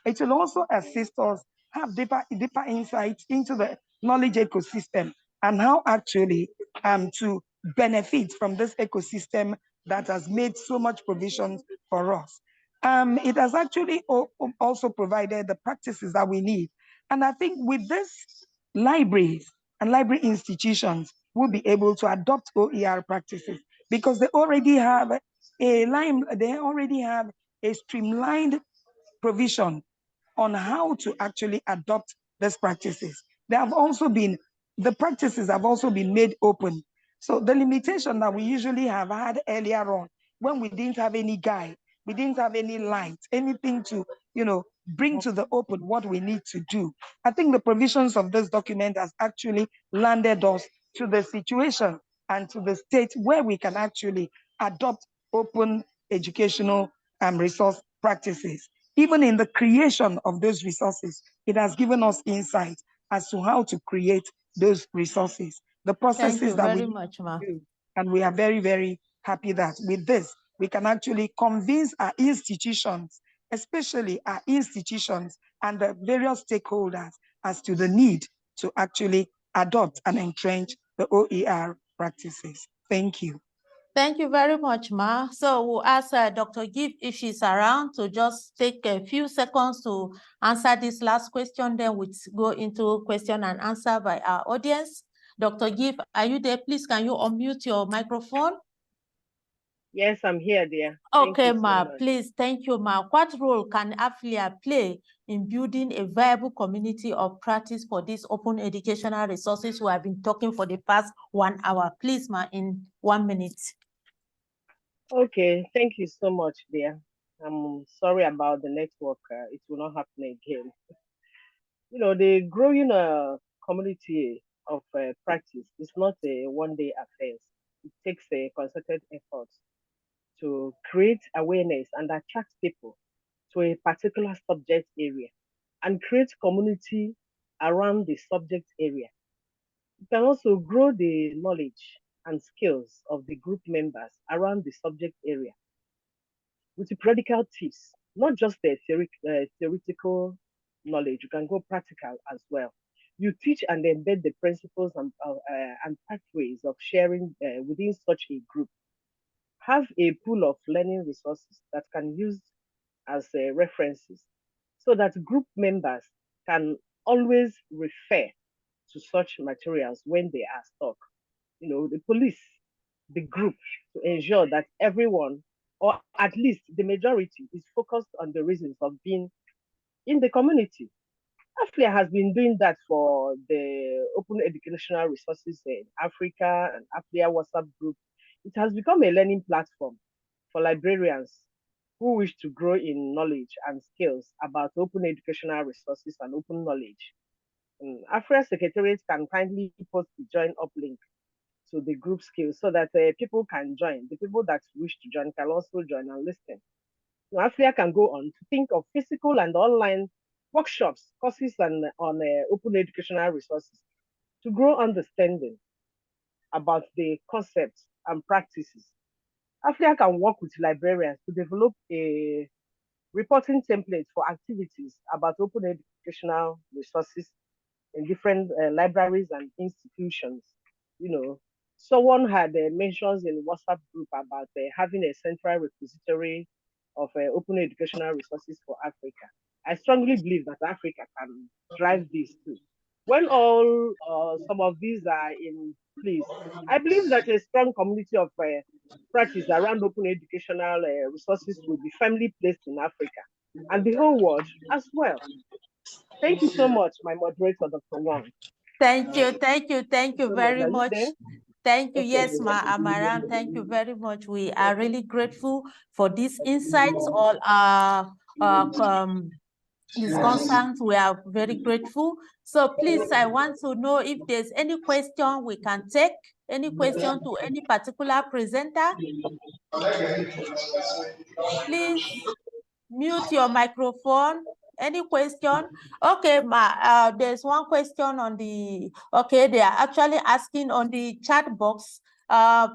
It will also assist us have deeper insights into the knowledge ecosystem and how actually to benefit from this ecosystem that has made so much provision for us. It has actually also provided the practices that we need. And I think with this, libraries and library institutions will be able to adopt OER practices because they already have a streamlined provision on how to actually adopt these practices. The practices have also been made open. So the limitation that we usually have had earlier on, when we didn't have any guide, we didn't have any light, anything to, bring to the open what we need to do. I think the provisions of this document has actually landed us to the situation and to the state where we can actually adopt open educational resource practices. Even in the creation of those resources, it has given us insight as to how to create those resources, the processes that we do. And we are very, very happy that with this, we can actually convince our institutions, especially our institutions and the various stakeholders as to the need to actually adopt and entrench the OER practices. Thank you. Thank you very much, Ma. So we'll ask Dr. Gift if she's around to just take a few seconds to answer this last question, then we'll go into question and answer by our audience. Dr. Gift, are you there? Please, can you unmute your microphone? Yes, I'm here, dear. Okay, Ma, please, thank you, Ma. What role can AFLIA play in building a viable community of practice for these open educational resources we have been talking for the past 1 hour? Please, Ma, in 1 minute. Okay, thank you so much, dear. I'm sorry about the network. It will not happen again. The growing community of practice is not a one-day affair. It takes a concerted effort to create awareness and attract people to a particular subject area and create community around the subject area. You can also grow the knowledge and skills of the group members around the subject area with the practical tips, not just the theoretical knowledge. You can go practical as well. You teach and embed the principles and pathways of sharing within such a group. Have a pool of learning resources that can use as references so that group members can always refer to such materials when they are stuck. The police, the group, to ensure that everyone, or at least the majority, is focused on the reasons of being in the community. AFLIA has been doing that for the open educational resources in Africa and AFLIA WhatsApp group. It has become a learning platform for librarians who wish to grow in knowledge and skills about open educational resources and open knowledge. AFLIA Secretariat can kindly post the join up link to the group skills so that people can join. The people that wish to join can also join and listen. AFLIA can go on to think of physical and online workshops, courses, and on open educational resources to grow understanding about the concepts and practices. AFLIA can work with librarians to develop a reporting template for activities about open educational resources in different libraries and institutions. Someone had mentions in WhatsApp group about having a central repository of open educational resources for Africa. I strongly believe that Africa can drive this too. When all some of these are in place, I believe that a strong community of practice around open educational resources will be firmly placed in Africa and the whole world as well. Thank you so much, my moderator, Dr. Wong. Thank you very much. Thank you. Okay. Yes, Ma Amaran, thank you very much. We are really grateful for these insights. All our these concerns, we are very grateful. So please, I want to know if there's any question we can take. Any question to any particular presenter? Please mute your microphone. Any question? Okay, there's one question on the, okay, they are actually asking on the chat box.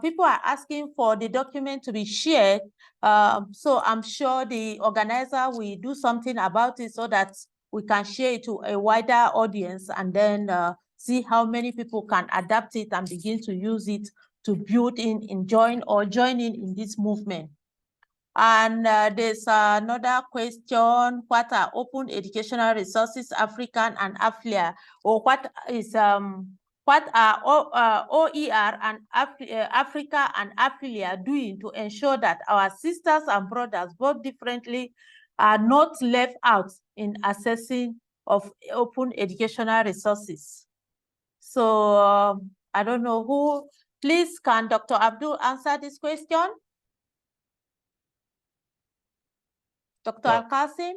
People are asking for the document to be shared. So I'm sure the organizer will do something about it so that we can share it to a wider audience and then see how many people can adapt it and begin to use it to build in join in this movement. And there's another question: what are open educational resources, African and AFLIA, or what are OER and Africa and AFLIA doing to ensure that our sisters and brothers, both differently, are not left out in assessing of open educational resources? So I don't know who. Please, can Dr. Abdul answer this question? Dr. Al-Qasim?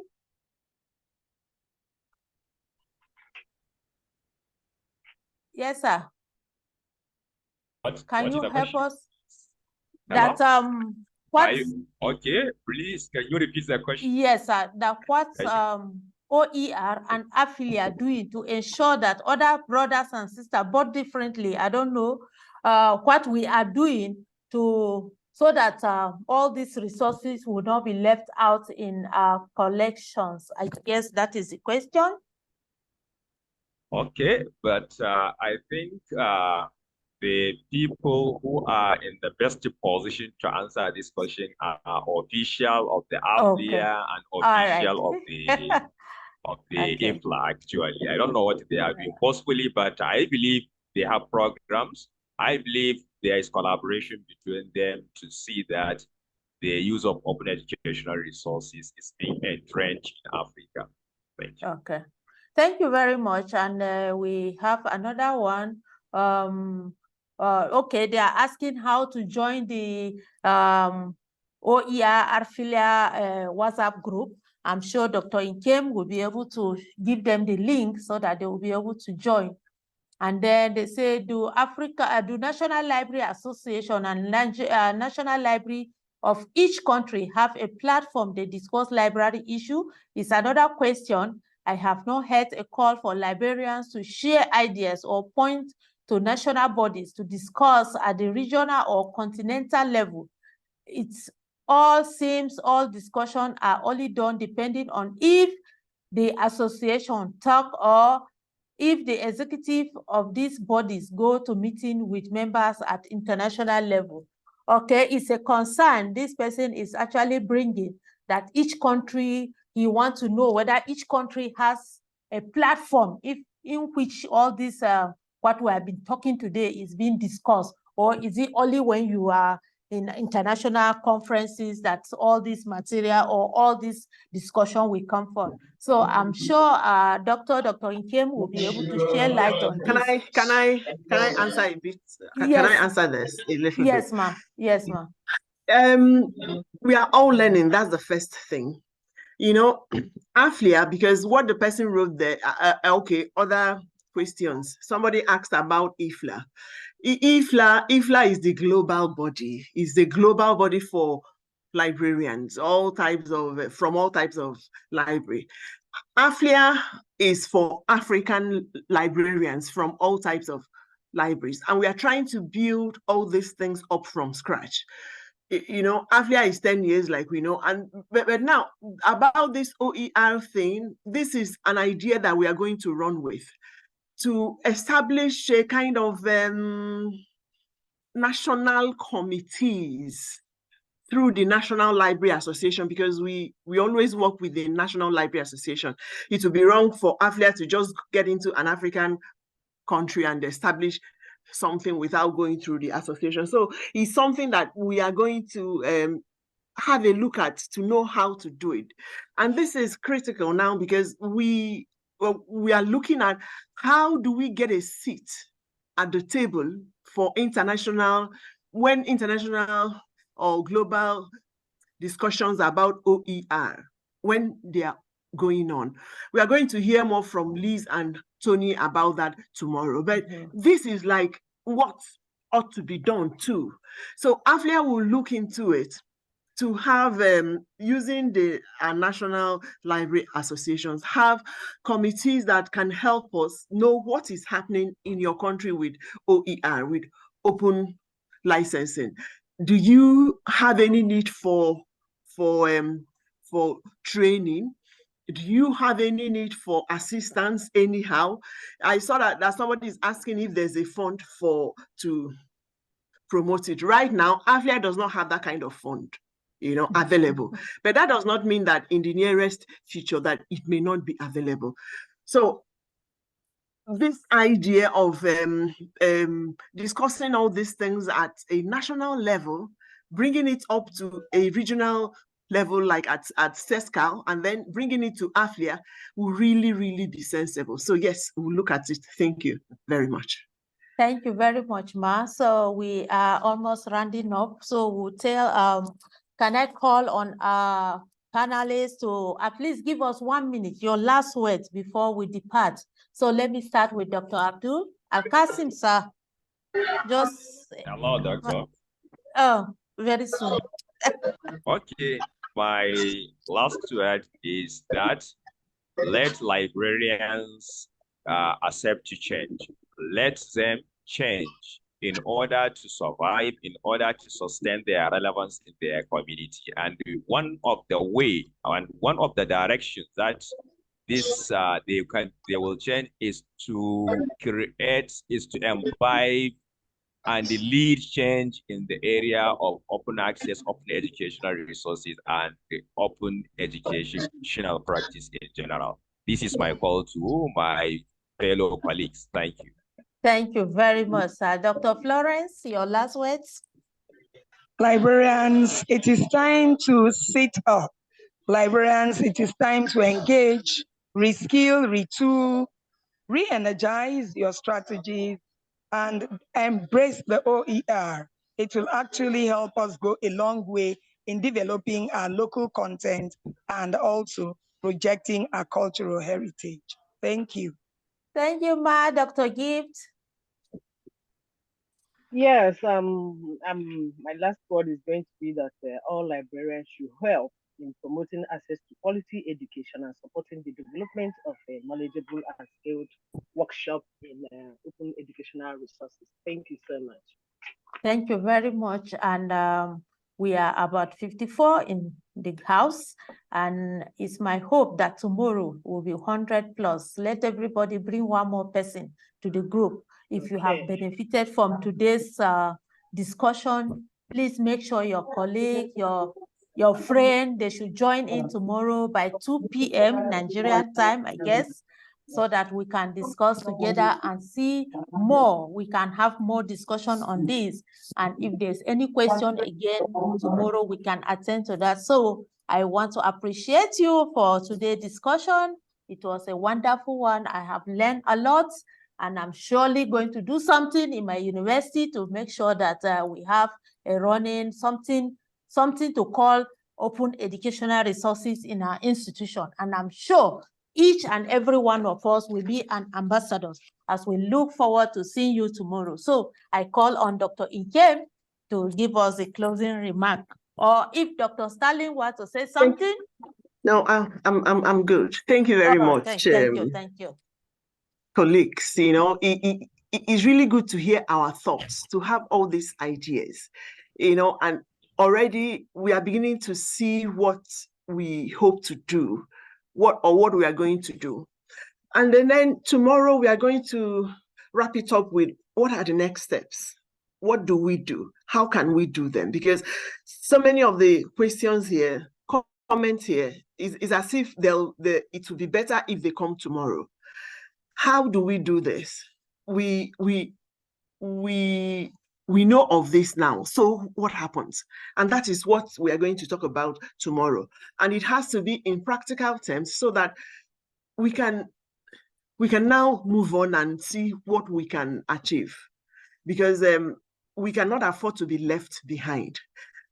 Yes, sir. Can you help us? Hello? That what? Okay, please, can you repeat the question? Yes, sir. That what OER and AFLIA doing to ensure that other brothers and sisters, both differently, I don't know what we are doing to so that all these resources will not be left out in our collections. I guess that is the question. Okay, but I think the people who are in the best position to answer this question are official of the AFLIA and official of the IFLA, actually. I don't know what they are doing possibly, but I believe they have programs. I believe there is collaboration between them to see that the use of open educational resources is being entrenched in Africa. Thank you. Okay. Thank you very much. And we have another one. Okay, they are asking how to join the OER AFLIA WhatsApp group. I'm sure Dr. Nkem will be able to give them the link so that they will be able to join. And then they say, do National Library Association and National Library of each country have a platform they discuss library issue? Is another question. I have not heard a call for librarians to share ideas or point to national bodies to discuss at the regional or continental level. It's all seems all discussion are only done depending on if the association talk or if the executive of these bodies go to meeting with members at international level. Okay, it's a concern this person is actually bringing, that each country, he wants to know whether each country has a platform in which all this, what we have been talking today is being discussed, or is it only when you are in international conferences that all this material or all this discussion will come forth? So I'm sure Dr. Nkem will be able to share light on this. Can I answer a bit? Yes. Can I answer this a little bit? Yes, ma'am. Yes, ma'am. We are all learning. That's the first thing. You know, AFLIA, because what the person wrote there, okay, other questions. Somebody asked about IFLA. IFLA is the global body. It's the global body for librarians, from all types of library. AFLIA is for African librarians from all types of libraries. And we are trying to build all these things up from scratch. You know, AFLIA is 10 years, like we know. But now, about this OER thing, this is an idea that we are going to run with, to establish a kind of national committees through the National Library Association, because we always work with the National Library Association. It would be wrong for AFLIA to just get into an African country and establish something without going through the association. So it's something that we are going to have a look at to know how to do it. And this is critical now because we are looking at how do we get a seat at the table for when international or global discussions about OER, when they are going on. We are going to hear more from Liz and Tony about that tomorrow. But this is like what ought to be done too. So AFLIA will look into it to have, using our national library associations, have committees that can help us know what is happening in your country with OER, with open licensing. Do you have any need for training? Do you have any need for assistance anyhow? I saw that somebody is asking if there's a fund to promote it. Right now, AFLIA does not have that kind of fund, available. But that does not mean that in the nearest future that it may not be available. So this idea of discussing all these things at a national level, bringing it up to a regional level like at CESCAL, and then bringing it to AFLIA will really, really be sensible. So yes, we'll look at it. Thank you very much. Thank you very much, Ma. So we are almost rounding up. So we'll tell, can I call on our panelists to at least give us 1 minute, your last words before we depart. So let me start with Dr. Abdul Al-Qasim, sir. Just. Hello, Doctor. Oh, very soon. Okay, my last word is that let librarians accept to change. Let them change in order to survive, in order to sustain their relevance in their community. And one of the way and one of the directions that this they will change is to imbibe and lead change in the area of open access, open educational resources, and the open educational practice in general. This is my call to my fellow colleagues. Thank you. Thank you very much, sir. Dr. Florence, your last words? Librarians, it is time to sit up. Librarians, it is time to engage, reskill, retool, re-energize your strategies, and embrace the OER. It will actually help us go a long way in developing our local content and also projecting our cultural heritage. Thank you. Thank you, Ma. Dr. Gift? Yes, my last word is going to be that all librarians should help in promoting access to quality education and supporting the development of a knowledgeable and skilled workshop in open educational resources. Thank you so much. Thank you very much. And we are about 54 in the house, and it's my hope that tomorrow will be 100 plus. Let everybody bring one more person to the group. If you have benefited from today's discussion, please make sure your colleague, your friend, they should join in tomorrow by 2 p.m. Nigerian time, I guess, so that we can discuss together and see more. We can have more discussion on this. And if there's any question again, tomorrow we can attend to that. So I want to appreciate you for today's discussion. It was a wonderful one. I have learned a lot, and I'm surely going to do something in my university to make sure that we have a running something to call open educational resources in our institution. And I'm sure each and every one of us will be an ambassador as we look forward to seeing you tomorrow. So I call on Dr. Ikem to give us a closing remark. Or if Dr. Stalin wants to say something. No, I'm good. Thank you very much. Thank you. Colleagues, it's really good to hear our thoughts, to have all these ideas, and already we are beginning to see what we hope to do, what we are going to do. And then tomorrow we are going to wrap it up with what are the next steps? What do we do? How can we do them? Because so many of the questions here, comments here, is as if it will be better if they come tomorrow. How do we do this? We know of this now. So what happens? And that is what we are going to talk about tomorrow. And it has to be in practical terms so that we can now move on and see what we can achieve. Because we cannot afford to be left behind.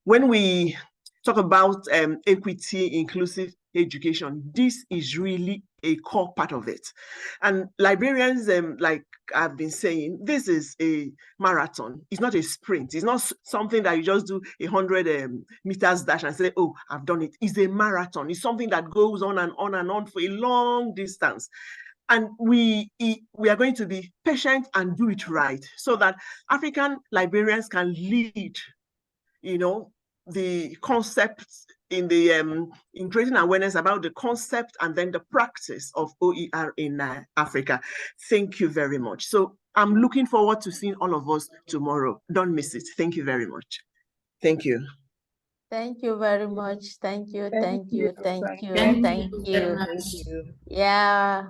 When we talk about equity, education. This is really a core part of it. And librarians, like I've been saying, this is a marathon. It's not a sprint. It's not something that you just do 100 meters dash and say, oh, I've done it. It's a marathon. It's something that goes on and on and on for a long distance. And we are going to be patient and do it right so that African librarians can lead, the concepts in creating awareness about the concept and then the practice of OER in Africa. Thank you very much. So I'm looking forward to seeing all of us tomorrow. Don't miss it. Thank you very much. Thank you. Thank you very much. Thank you. Thank you. Thank you. Thank Thank you. Thank you. Yeah.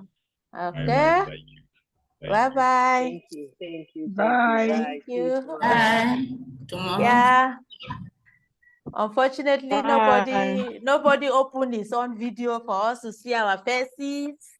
Okay. Thank you. Bye-bye. Thank you. Thank you. Bye. Thank you. Bye. Tomorrow. Yeah. Unfortunately, nobody opened his own video for us to see our faces.